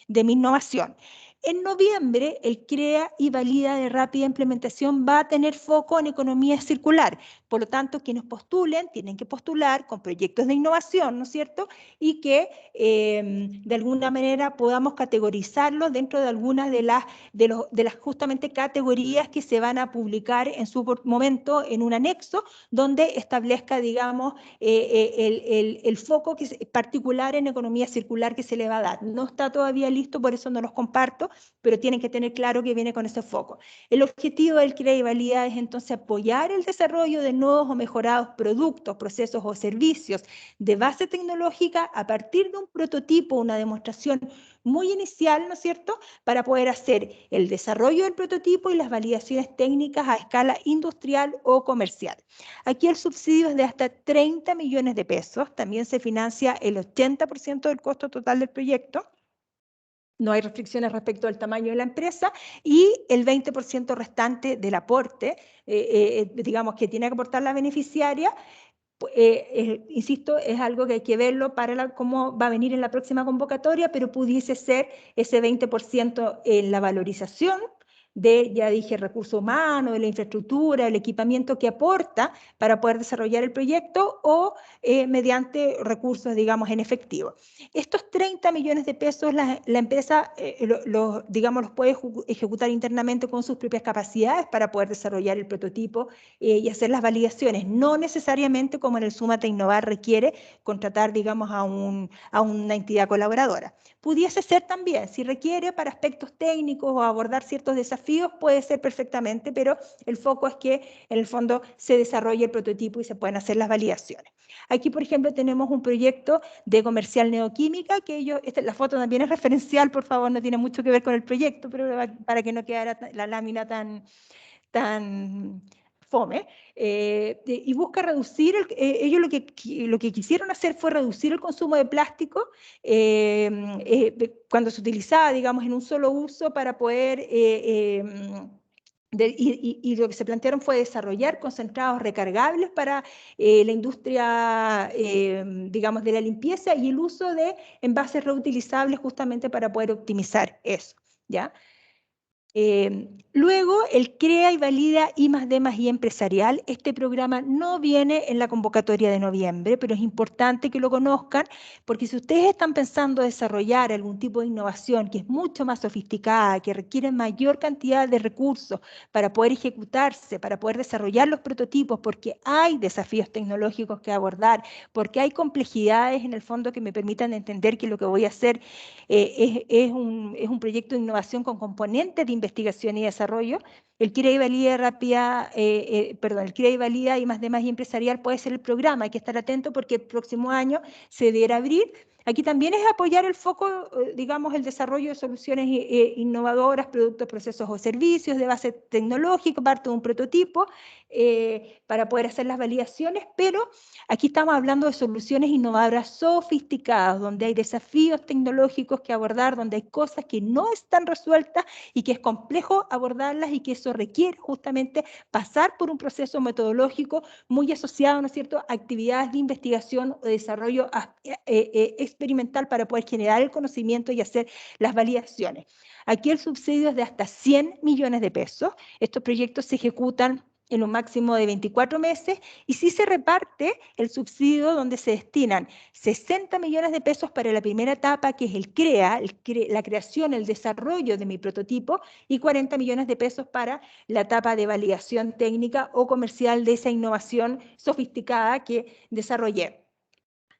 innovación. En noviembre, el CREA y Valida de rápida implementación va a tener foco en economía circular. Por lo tanto, quienes postulen tienen que postular con proyectos de innovación, ¿no es cierto? Y que de alguna manera podamos categorizarlos dentro de algunas de las justamente categorías que se van a publicar en su momento en un anexo donde establezca, digamos, el foco particular en economía circular que se le va a dar. No está todavía listo, por eso no los comparto, pero tienen que tener claro que viene con ese foco. El objetivo del CREA y Valida es entonces apoyar el desarrollo de nuevos o mejorados productos, procesos o servicios de base tecnológica a partir de un prototipo, una demostración muy inicial, ¿no es cierto?, para poder hacer el desarrollo del prototipo y las validaciones técnicas a escala industrial o comercial. Aquí el subsidio es de hasta 30 millones de pesos, también se financia el 80% del costo total del proyecto. No hay restricciones respecto al tamaño de la empresa y el 20% restante del aporte, digamos, que tiene que aportar la beneficiaria, Insisto, es algo que hay que verlo para cómo va a venir en la próxima convocatoria, pero pudiese ser ese 20% en la valorización de, ya dije, recursos humanos, de la infraestructura, el equipamiento que aporta para poder desarrollar el proyecto o mediante recursos, digamos, en efectivo. Estos 30 millones de pesos la empresa, digamos, los puede ejecutar internamente con sus propias capacidades para poder desarrollar el prototipo y hacer las validaciones. No necesariamente, como en el Súmate Innovar requiere, contratar, digamos, a una entidad colaboradora. Pudiese ser también, si requiere para aspectos técnicos o abordar ciertos desafíos, puede ser perfectamente, pero el foco es que en el fondo se desarrolle el prototipo y se pueden hacer las validaciones. Aquí, por ejemplo, tenemos un proyecto de Comercial Neoquímica, que la foto también es referencial, por favor, no tiene mucho que ver con el proyecto, pero para que no quedara la lámina tan fome, y busca reducir, ellos lo que quisieron hacer fue reducir el consumo de plástico cuando se utilizaba, digamos, en un solo uso para poder, y lo que se plantearon fue desarrollar concentrados recargables para la industria, digamos, de la limpieza y el uso de envases reutilizables justamente para poder optimizar eso, ¿ya? Luego, el CREA y Valida I+D+I empresarial. Este programa no viene en la convocatoria de noviembre, pero es importante que lo conozcan, porque si ustedes están pensando desarrollar algún tipo de innovación que es mucho más sofisticada, que requiere mayor cantidad de recursos para poder ejecutarse, para poder desarrollar los prototipos, porque hay desafíos tecnológicos que abordar, porque hay complejidades en el fondo que me permitan entender que lo que voy a hacer es un proyecto de innovación con componentes de investigación y desarrollo. El CREA y Valida rápida, el CREA y Valida I+D+I empresarial puede ser el programa. Hay que estar atento porque el próximo año se deberá abrir. Aquí también es apoyar el foco, digamos, el desarrollo de soluciones innovadoras, productos, procesos o servicios de base tecnológica, parte de un prototipo, para poder hacer las validaciones, pero aquí estamos hablando de soluciones innovadoras sofisticadas, donde hay desafíos tecnológicos que abordar, donde hay cosas que no están resueltas y que es complejo abordarlas y que eso requiere justamente pasar por un proceso metodológico muy asociado, ¿no es cierto?, a actividades de investigación o desarrollo experimental para poder generar el conocimiento y hacer las validaciones. Aquí el subsidio es de hasta 100 millones de pesos. Estos proyectos se ejecutan en un máximo de 24 meses, y sí se reparte el subsidio donde se destinan 60 millones de pesos para la primera etapa, que es el CREA, la creación, el desarrollo de mi prototipo, y 40 millones de pesos para la etapa de validación técnica o comercial de esa innovación sofisticada que desarrollé.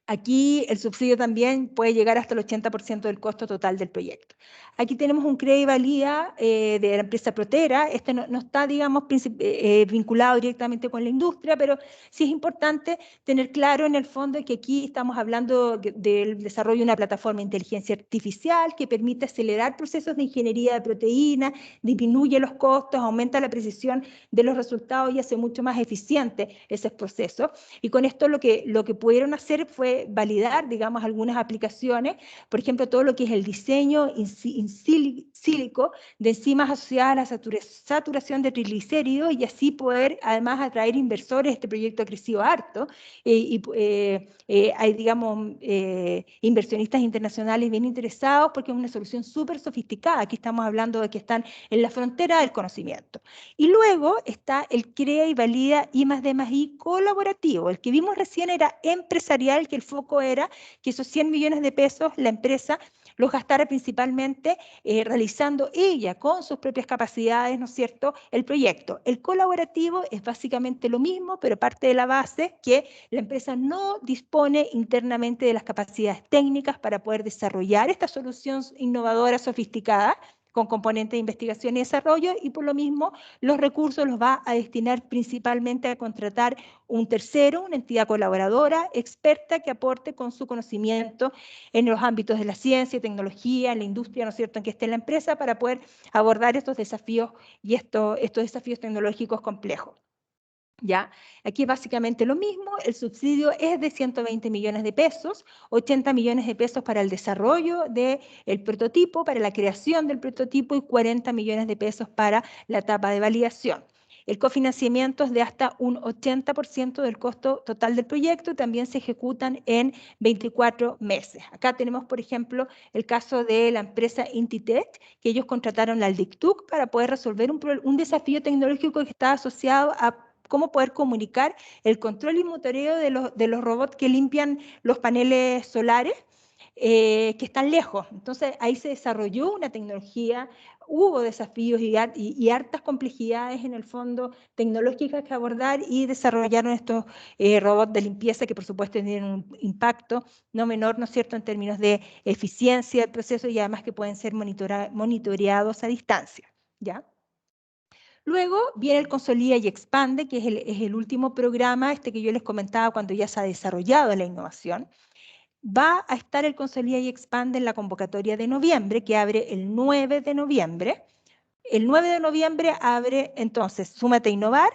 Aquí el subsidio también puede llegar hasta el 80% del costo total del proyecto. Aquí tenemos un CREA y Valida de la empresa Protera. Este no está, digamos, vinculado directamente con la industria, pero sí es importante tener claro en el fondo que aquí estamos hablando del desarrollo de una plataforma de inteligencia artificial que permite acelerar procesos de ingeniería de proteínas, disminuye los costos, aumenta la precisión de los resultados y hace mucho más eficiente ese proceso. Y con esto lo que pudieron hacer fue validar, digamos, algunas aplicaciones, por ejemplo, todo lo que es el diseño in silico de enzimas asociadas a la saturación de triglicéridos, y así poder además atraer inversores. Este proyecto ha crecido harto hay, digamos, inversionistas internacionales bien interesados porque es una solución súper sofisticada. Aquí estamos hablando de que están en la frontera del conocimiento. Y luego está el CREA y Valida I+D+I colaborativo. El que vimos recién era empresarial, que el foco era que esos 100 millones de pesos la empresa los gastara principalmente realizando ella con sus propias capacidades, ¿no es cierto?, el proyecto. El colaborativo es básicamente lo mismo, pero parte de la base que la empresa no dispone internamente de las capacidades técnicas para poder desarrollar esta solución innovadora, sofisticada, con componentes de investigación y desarrollo, y por lo mismo los recursos los va a destinar principalmente a contratar un tercero, una entidad colaboradora, experta, que aporte con su conocimiento en los ámbitos de la ciencia y tecnología, en la industria, ¿no es cierto?, en que esté la empresa, para poder abordar estos desafíos y estos desafíos tecnológicos complejos. ¿Ya? Aquí es básicamente lo mismo. El subsidio es de 120 millones de pesos, 80 millones de pesos para el desarrollo del prototipo, para la creación del prototipo, y 40 millones de pesos para la etapa de validación. El cofinanciamiento es de hasta un 80% del costo total del proyecto, también se ejecutan en 24 meses. Acá tenemos, por ejemplo, el caso de la empresa Intitech, que ellos contrataron al DICTUC para poder resolver un desafío tecnológico que está asociado a cómo poder comunicar el control y monitoreo de los robots que limpian los paneles solares que están lejos. Entonces ahí se desarrolló una tecnología, hubo desafíos y hartas complejidades en el fondo tecnológicas que abordar y desarrollaron estos robots de limpieza que por supuesto tienen un impacto no menor, ¿no es cierto?, en términos de eficiencia del proceso y además que pueden ser monitoreados a distancia, ¿ya? Luego viene el Consolida y Expande, que es el último programa, que yo les comentaba cuando ya se ha desarrollado la innovación. Va a estar el Consolida y Expande en la convocatoria de noviembre, que abre el 9 de noviembre. El 9 de noviembre abre entonces Súmate a Innovar,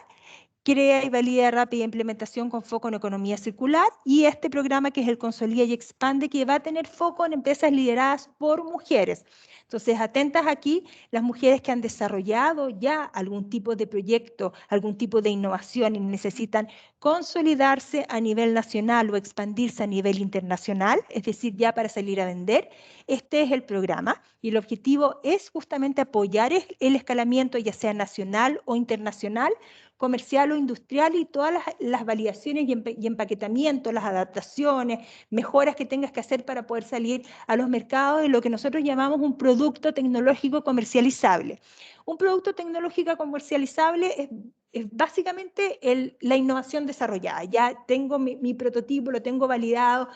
Crea y Valida Rápida Implementación con foco en economía circular, y este programa que es el Consolida y Expande, que va a tener foco en empresas lideradas por mujeres. Entonces, atentas aquí, las mujeres que han desarrollado ya algún tipo de proyecto, algún tipo de innovación y necesitan consolidarse a nivel nacional o expandirse a nivel internacional, es decir, ya para salir a vender, este es el programa y el objetivo es justamente apoyar el escalamiento ya sea nacional o internacional, comercial o industrial y todas las validaciones y empaquetamiento, las adaptaciones, mejoras que tengas que hacer para poder salir a los mercados de lo que nosotros llamamos un producto tecnológico comercializable. Un producto tecnológico comercializable es básicamente la innovación desarrollada. Ya tengo mi prototipo, lo tengo validado,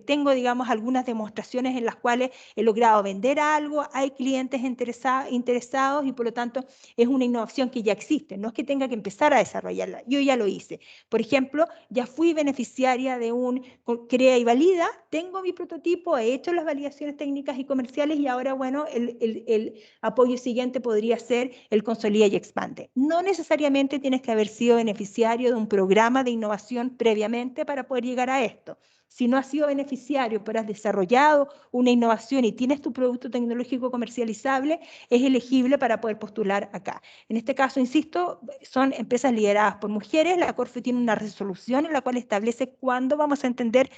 tengo, digamos, algunas demostraciones en las cuales he logrado vender algo, hay clientes interesados y por lo tanto es una innovación que ya existe, no es que tenga que empezar a desarrollarla, yo ya lo hice. Por ejemplo, ya fui beneficiaria de un Crea y Valida, tengo mi prototipo, he hecho las validaciones técnicas y comerciales y ahora, bueno, el apoyo siguiente podría ser el Consolida y Expande. No necesariamente tienes que haber sido beneficiario de un programa de innovación previamente para poder llegar a esto. Si no has sido beneficiario, pero has desarrollado una innovación y tienes tu producto tecnológico comercializable, es elegible para poder postular acá. En este caso, insisto, son empresas lideradas por mujeres. La Corfo tiene una resolución en la cual establece cuándo vamos a entender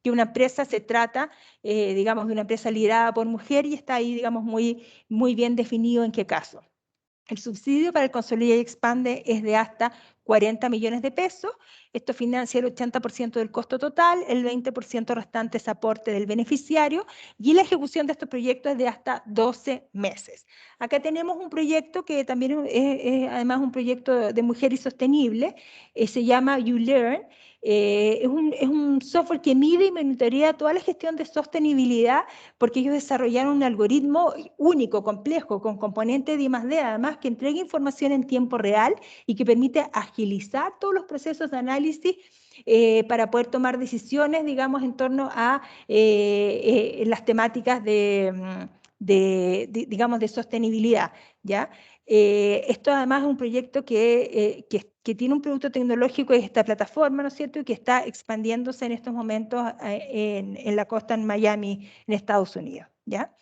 que una empresa se trata, digamos, de una empresa liderada por mujer y está ahí, digamos, muy bien definido en qué caso. El subsidio para el Consolida y Expande es de hasta 40 millones de pesos. Esto financia el 80% del costo total, el 20% restante es aporte del beneficiario y la ejecución de estos proyectos es de hasta 12 meses. Acá tenemos un proyecto que también es además un proyecto de mujer y sostenible, se llama YouLearn. Es un software que mide y monitorea toda la gestión de sostenibilidad porque ellos desarrollaron un algoritmo único, complejo, con componentes de I+D, además que entrega información en tiempo real y que permite agilizar todos los procesos de análisis para poder tomar decisiones, digamos, en torno a las temáticas digamos, de sostenibilidad, ¿ya? Esto además es un proyecto que tiene un producto tecnológico, es esta plataforma, ¿no es cierto?, y que está expandiéndose en estos momentos en la costa en Miami, en Estados Unidos, ¿ya?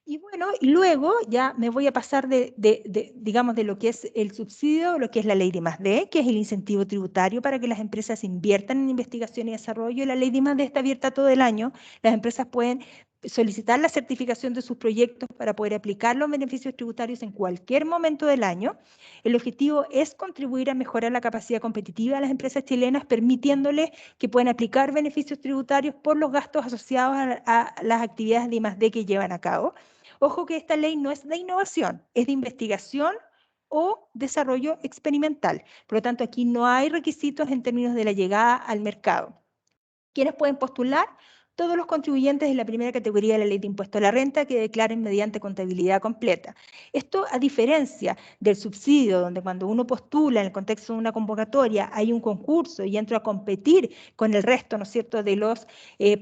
Y bueno, y luego ya me voy a pasar digamos, de lo que es el subsidio, lo que es la ley de I+D, que es el incentivo tributario para que las empresas inviertan en investigación y desarrollo. La ley de I+D está abierta todo el año. Las empresas pueden solicitar la certificación de sus proyectos para poder aplicar los beneficios tributarios en cualquier momento del año. El objetivo es contribuir a mejorar la capacidad competitiva de las empresas chilenas, permitiéndoles que puedan aplicar beneficios tributarios por los gastos asociados a las actividades de I+D que llevan a cabo. Ojo que esta ley no es de innovación, es de investigación o desarrollo experimental. Por lo tanto, aquí no hay requisitos en términos de la llegada al mercado. ¿Quiénes pueden postular? Todos los contribuyentes de la primera categoría de la ley de impuesto a la renta que declaren mediante contabilidad completa. Esto a diferencia del subsidio, donde cuando uno postula en el contexto de una convocatoria hay un concurso y entra a competir con el resto, ¿no es cierto?, de los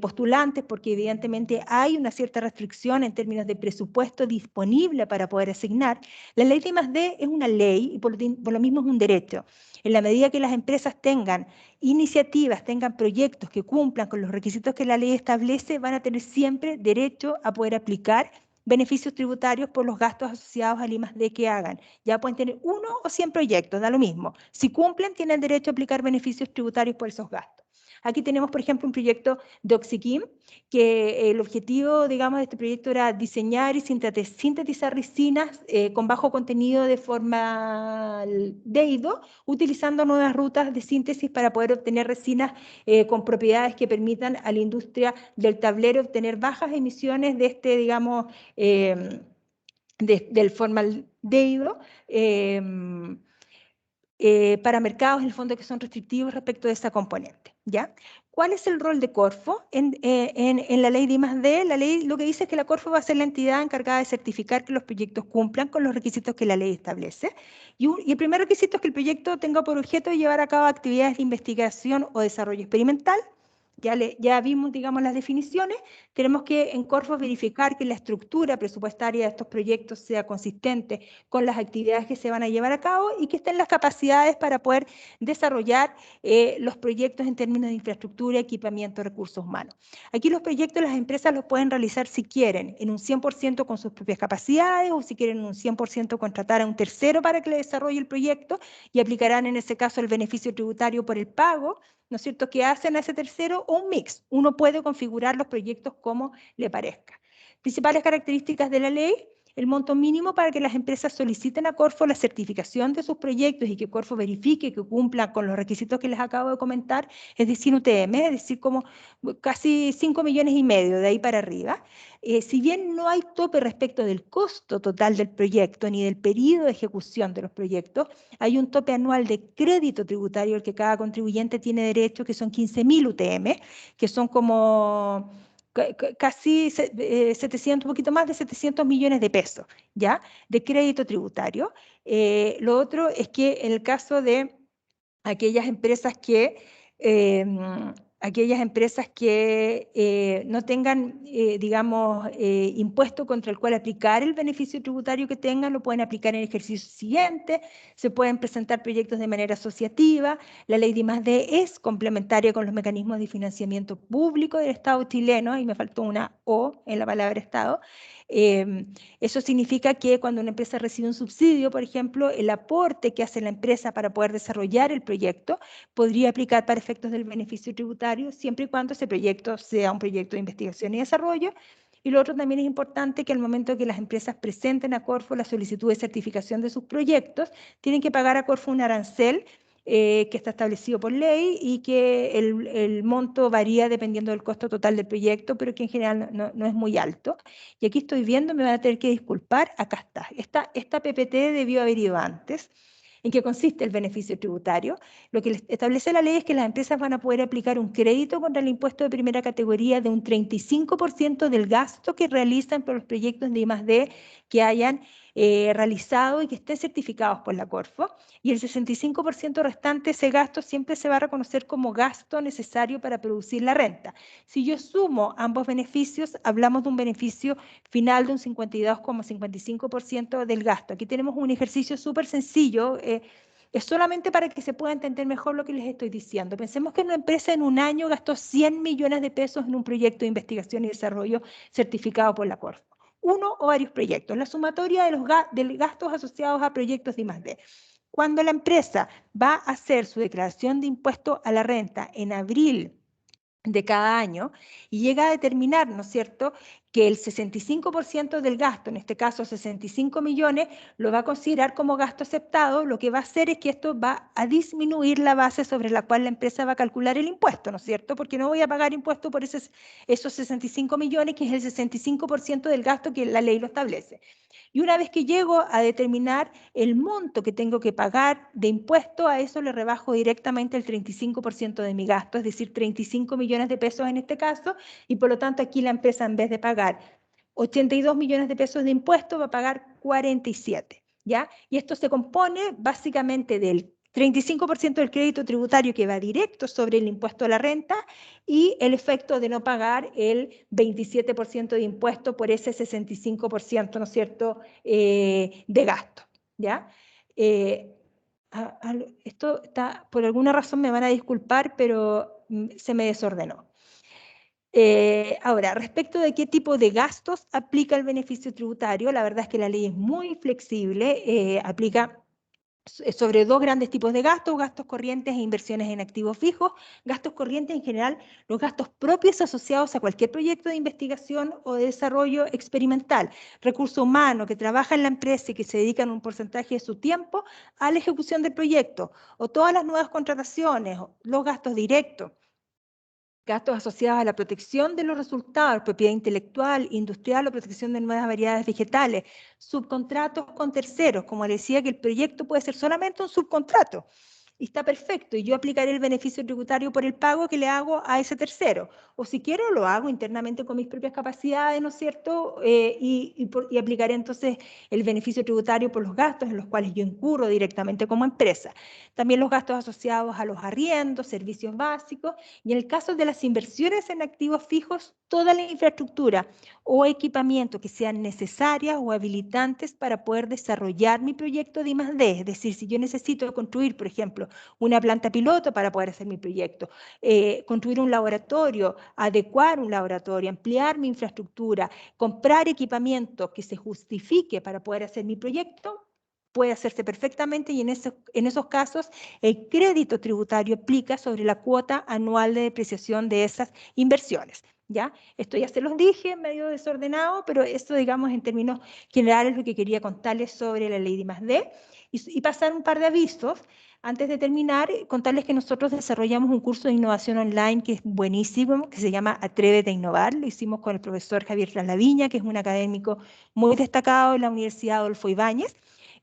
postulantes, porque evidentemente hay una cierta restricción en términos de presupuesto disponible para poder asignar. La ley de I+D es una ley y por lo mismo es un derecho. En la medida que las empresas tengan iniciativas, tengan proyectos que cumplan con los requisitos que la ley establece, van a tener siempre derecho a poder aplicar beneficios tributarios por los gastos asociados al I+D que hagan. Ya pueden tener 1 o 100 proyectos, da lo mismo. Si cumplen, tienen derecho a aplicar beneficios tributarios por esos gastos. Aquí tenemos, por ejemplo, un proyecto de Oxiquim, que el objetivo, digamos, de este proyecto era diseñar y sintetizar resinas con bajo contenido de formaldehído, utilizando nuevas rutas de síntesis para poder obtener resinas con propiedades que permitan a la industria del tablero obtener bajas emisiones de este, digamos, del formaldehído, para mercados, en el fondo, que son restrictivos respecto de esa componente, ¿ya? ¿Cuál es el rol de Corfo en la ley de I+D? La ley lo que dice es que la Corfo va a ser la entidad encargada de certificar que los proyectos cumplan con los requisitos que la ley establece. Y el primer requisito es que el proyecto tenga por objeto llevar a cabo actividades de investigación o desarrollo experimental. Ya vimos, digamos, las definiciones. Tenemos que en Corfo verificar que la estructura presupuestaria de estos proyectos sea consistente con las actividades que se van a llevar a cabo y que estén las capacidades para poder desarrollar los proyectos en términos de infraestructura, equipamiento, recursos humanos. Aquí los proyectos las empresas los pueden realizar si quieren en un 100% con sus propias capacidades o si quieren en un 100% contratar a un tercero para que le desarrolle el proyecto y aplicarán en ese caso el beneficio tributario por el pago, ¿no es cierto?, que hacen a ese tercero, o un mix. Uno puede configurar los proyectos como le parezca. Principales características de la ley: el monto mínimo para que las empresas soliciten a Corfo la certificación de sus proyectos y que Corfo verifique que cumplan con los requisitos que les acabo de comentar, es decir, UTM, es decir, como casi 5,5 millones, de ahí para arriba. Si bien no hay tope respecto del costo total del proyecto ni del periodo de ejecución de los proyectos, hay un tope anual de crédito tributario al que cada contribuyente tiene derecho, que son 15.000 UTM, que son como casi 700, un poquito más de 700 millones de pesos, ¿ya?, de crédito tributario. Lo otro es que en el caso de aquellas empresas que no tengan, digamos, impuesto contra el cual aplicar el beneficio tributario que tengan, lo pueden aplicar en el ejercicio siguiente. Se pueden presentar proyectos de manera asociativa. La ley de I+D es complementaria con los mecanismos de financiamiento público del Estado chileno, y me faltó una O en la palabra Estado. Eso significa que cuando una empresa recibe un subsidio, por ejemplo, el aporte que hace la empresa para poder desarrollar el proyecto podría aplicar para efectos del beneficio tributario, siempre y cuando ese proyecto sea un proyecto de investigación y desarrollo. Y lo otro también es importante, que al momento que las empresas presenten a Corfo la solicitud de certificación de sus proyectos, tienen que pagar a Corfo un arancel que está establecido por ley y que el monto varía dependiendo del costo total del proyecto, pero que en general no es muy alto. Y aquí estoy viendo, me van a tener que disculpar, acá está. Esta PPT debió haber ido antes. ¿En qué consiste el beneficio tributario? Lo que establece la ley es que las empresas van a poder aplicar un crédito contra el impuesto de primera categoría de un 35% del gasto que realizan por los proyectos de I+D que hayan realizado y que estén certificados por la Corfo, y el 65% restante, ese gasto siempre se va a reconocer como gasto necesario para producir la renta. Si yo sumo ambos beneficios, hablamos de un beneficio final de un 52,55% del gasto. Aquí tenemos un ejercicio súper sencillo, es solamente para que se pueda entender mejor lo que les estoy diciendo. Pensemos que una empresa en un año gastó 100 millones de pesos en un proyecto de investigación y desarrollo certificado por la Corfo. Uno o varios proyectos, la sumatoria de los gastos asociados a proyectos de I+D. Cuando la empresa va a hacer su declaración de impuesto a la renta en abril de cada año y llega a determinar, ¿no es cierto?, que el 65% del gasto, en este caso 65 millones, lo va a considerar como gasto aceptado, lo que va a hacer es que esto va a disminuir la base sobre la cual la empresa va a calcular el impuesto, ¿no es cierto?, porque no voy a pagar impuesto por esos 65 millones, que es el 65% del gasto que la ley lo establece. Y una vez que llego a determinar el monto que tengo que pagar de impuesto, a eso le rebajo directamente el 35% de mi gasto, es decir, 35 millones de pesos en este caso, y por lo tanto aquí la empresa, en vez de pagar 82 millones de pesos de impuesto, va a pagar 47, ¿ya? Y esto se compone básicamente del 35% del crédito tributario que va directo sobre el impuesto a la renta y el efecto de no pagar el 27% de impuesto por ese 65%, ¿no es cierto?, de gasto, ¿ya? Esto está, por alguna razón me van a disculpar, pero se me desordenó. Ahora, respecto de qué tipo de gastos aplica el beneficio tributario, la verdad es que la ley es muy flexible, aplica sobre dos grandes tipos de gastos, gastos corrientes e inversiones en activos fijos. Gastos corrientes en general, los gastos propios asociados a cualquier proyecto de investigación o de desarrollo experimental. Recurso humano que trabaja en la empresa y que se dedican un porcentaje de su tiempo a la ejecución del proyecto. O todas las nuevas contrataciones, los gastos directos. Gastos asociados a la protección de los resultados, propiedad intelectual, industrial o protección de nuevas variedades vegetales, subcontratos con terceros, como le decía que el proyecto puede ser solamente un subcontrato. Y está perfecto, y yo aplicaré el beneficio tributario por el pago que le hago a ese tercero. O si quiero, lo hago internamente con mis propias capacidades, ¿no es cierto? Y aplicaré entonces el beneficio tributario por los gastos en los cuales yo incurro directamente como empresa. También los gastos asociados a los arriendos, servicios básicos, y en el caso de las inversiones en activos fijos, toda la infraestructura o equipamiento que sean necesarias o habilitantes para poder desarrollar mi proyecto de I+D. Es decir, si yo necesito construir, por ejemplo, una planta piloto para poder hacer mi proyecto, construir un laboratorio, adecuar un laboratorio, ampliar mi infraestructura, comprar equipamiento que se justifique para poder hacer mi proyecto, puede hacerse perfectamente y en esos casos el crédito tributario aplica sobre la cuota anual de depreciación de esas inversiones. ¿Ya? Esto ya se los dije, medio desordenado, pero esto, digamos, en términos generales, lo que quería contarles sobre la ley de I+D. Y pasar un par de avisos. Antes de terminar, contarles que nosotros desarrollamos un curso de innovación online que es buenísimo, que se llama Atrévete a Innovar. Lo hicimos con el profesor Javier Traslaviña, que es un académico muy destacado en la Universidad Adolfo Ibáñez.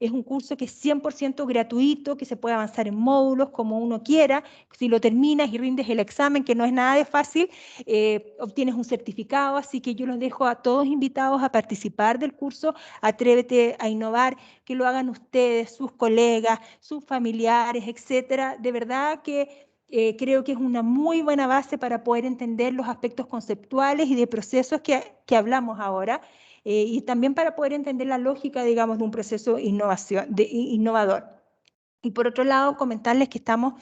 Es un curso que es 100% gratuito, que se puede avanzar en módulos como uno quiera. Si lo terminas y rindes el examen, que no es nada de fácil, obtienes un certificado. Así que yo los dejo a todos invitados a participar del curso Atrévete a Innovar, que lo hagan ustedes, sus colegas, sus familiares, etcétera. De verdad que creo que es una muy buena base para poder entender los aspectos conceptuales y de procesos que hablamos ahora. Y también para poder entender la lógica, digamos, de un proceso innovador. Y por otro lado, comentarles que estamos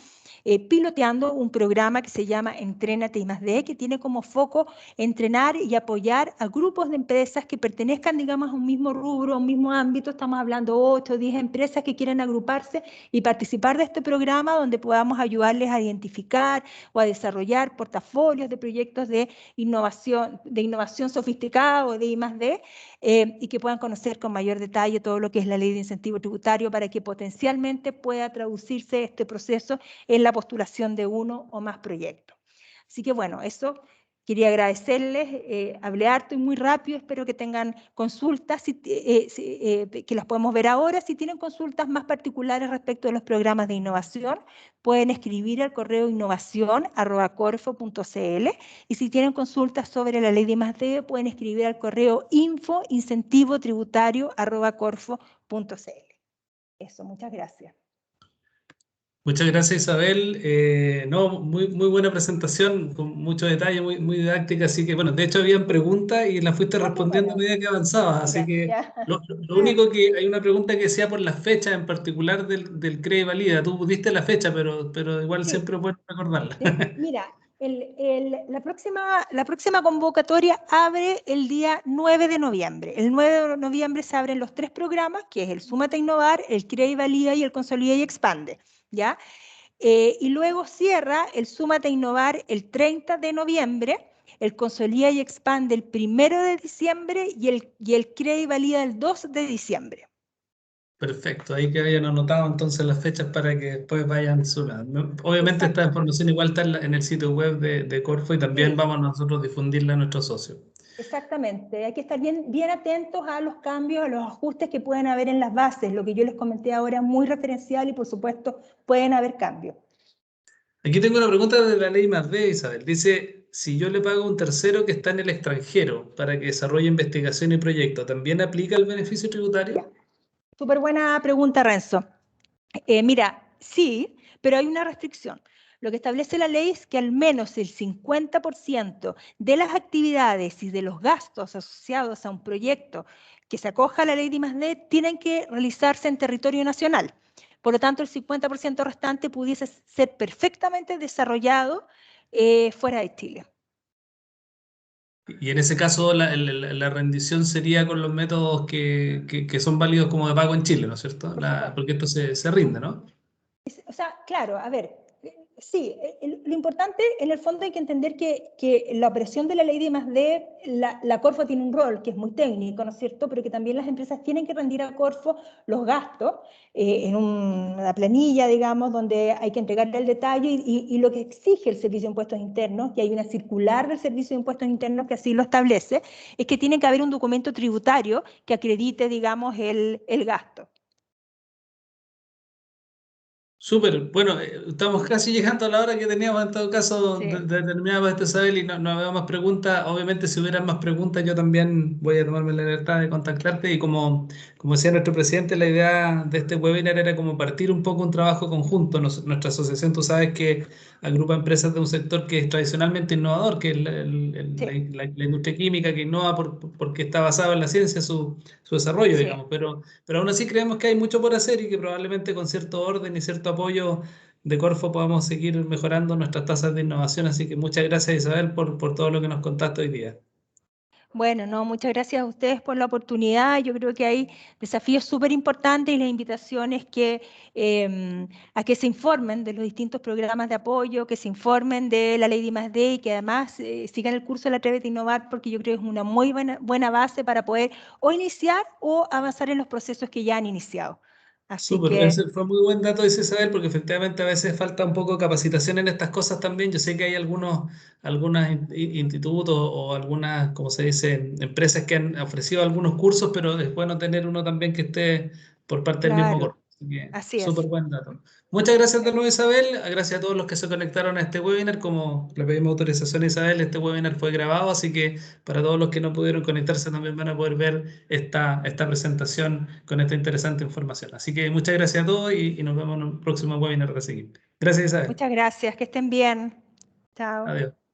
piloteando un programa que se llama Entrénate I+D, que tiene como foco entrenar y apoyar a grupos de empresas que pertenezcan, digamos, a un mismo rubro, a un mismo ámbito. Estamos hablando 8 o 10 empresas que quieren agruparse y participar de este programa donde podamos ayudarles a identificar o a desarrollar portafolios de proyectos de innovación sofisticada o de I+D, y que puedan conocer con mayor detalle todo lo que es la ley de incentivo tributario para que potencialmente pueda traducirse este proceso en la postulación de uno o más proyectos. Así que bueno, eso quería agradecerles, hablé harto y muy rápido, espero que tengan consultas, que las podemos ver ahora. Si tienen consultas más particulares respecto de los programas de innovación, pueden escribir al correo innovación@corfo.cl, y si tienen consultas sobre la ley de I+D, pueden escribir al correo info.incentivotributario@corfo.cl. Eso, muchas gracias. Muchas gracias, Isabel. No, muy buena presentación, con mucho detalle, muy didáctica. Así que, bueno, de hecho habían preguntas y las fuiste Ah, qué respondiendo a bueno. medida que avanzabas. Así Mira, que ya. lo único que hay una pregunta que sea por las fechas en particular del CRE Valida. Tú diste la fecha, pero igual Sí, siempre es bueno recordarla. mira, la próxima convocatoria abre el día 9 de noviembre. El 9 de noviembre se abren los 3 programas, que es el Súmate a Innovar, el CRE Valida y el Consolida y Expande, ¿ya? Y luego cierra el Súmate a Innovar el 30 de noviembre, el Consolida y Expande el 1 de diciembre y el CRE Valida el 2 de diciembre. Perfecto, ahí que hayan anotado entonces las fechas para que después vayan sumando. Obviamente esta Exactamente. información igual está en el sitio web de Corfo y también Sí. vamos nosotros a difundirla a nuestros socios. Exactamente, hay que estar bien atentos a los cambios, a los ajustes que pueden haber en las bases. Lo que yo les comenté ahora es muy referencial y por supuesto pueden haber cambios. Aquí tengo una pregunta de la ley I+D, Isabel. Dice, si yo le pago a un tercero que está en el extranjero para que desarrolle investigación y proyecto, ¿también aplica el beneficio tributario? Ya. Súper buena pregunta, Renzo. Mira, sí, pero hay una restricción. Lo que establece la ley es que al menos el 50% de las actividades y de los gastos asociados a un proyecto que se acoja a la ley de I+D tienen que realizarse en territorio nacional. Por lo tanto, el 50% restante pudiese ser perfectamente desarrollado fuera de Chile. Y en ese caso la rendición sería con los métodos que son válidos como de pago en Chile, ¿no es cierto? Por supuesto. Porque esto se rinde, ¿no? O sea, claro, a ver, sí, lo importante en el fondo hay que entender que la operación de la ley de I+D, la Corfo tiene un rol que es muy técnico, ¿no es cierto? Pero que también las empresas tienen que rendir a Corfo los gastos en una planilla, digamos, donde hay que entregarle el detalle y lo que exige el Servicio de Impuestos Internos, y hay una circular del Servicio de Impuestos Internos que así lo establece, es que tiene que haber un documento tributario que acredite, digamos, el gasto. Súper, bueno, estamos casi llegando a la hora que teníamos en todo caso Sí. determinada para Isabel y no veo más preguntas. Obviamente si hubieran más preguntas yo también voy a tomarme la libertad de contactarte y como decía nuestro presidente, la idea de este webinar era como partir un poco un trabajo conjunto. Nuestra asociación, tú sabes que agrupa empresas de un sector que es tradicionalmente innovador, que es Sí, la industria química que innova porque está basada en la ciencia su desarrollo, sí. digamos, pero aún así creemos que hay mucho por hacer y que probablemente con cierto orden y cierto apoyo de Corfo podamos seguir mejorando nuestras tasas de innovación. Así que muchas gracias Isabel por todo lo que nos contaste hoy día. Bueno, no, muchas gracias a ustedes por la oportunidad. Yo creo que hay desafíos súper importantes y la invitación es que, a que se informen de los distintos programas de apoyo, que se informen de la ley de I+D y que además sigan el curso de la Atrévete a Innovar, porque yo creo que es una muy buena base para poder o iniciar o avanzar en los procesos que ya han iniciado. Así Súper, que, ese fue muy buen dato, dice Isabel, porque efectivamente a veces falta un poco de capacitación en estas cosas también. Yo sé que hay algunos institutos o algunas, como se dice, empresas que han ofrecido algunos cursos, pero es bueno tener uno también que esté por parte del mismo claro, corpo. Así que así súper es. buen dato. Muchas gracias de nuevo, Isabel. Gracias a todos los que se conectaron a este webinar. Como le pedimos autorización a Isabel, este webinar fue grabado, así que para todos los que no pudieron conectarse también van a poder ver esta presentación con esta interesante información. Así que muchas gracias a todos y nos vemos en un próximo webinar de seguir. Gracias, Isabel. Muchas gracias, que estén bien. Chao. Adiós.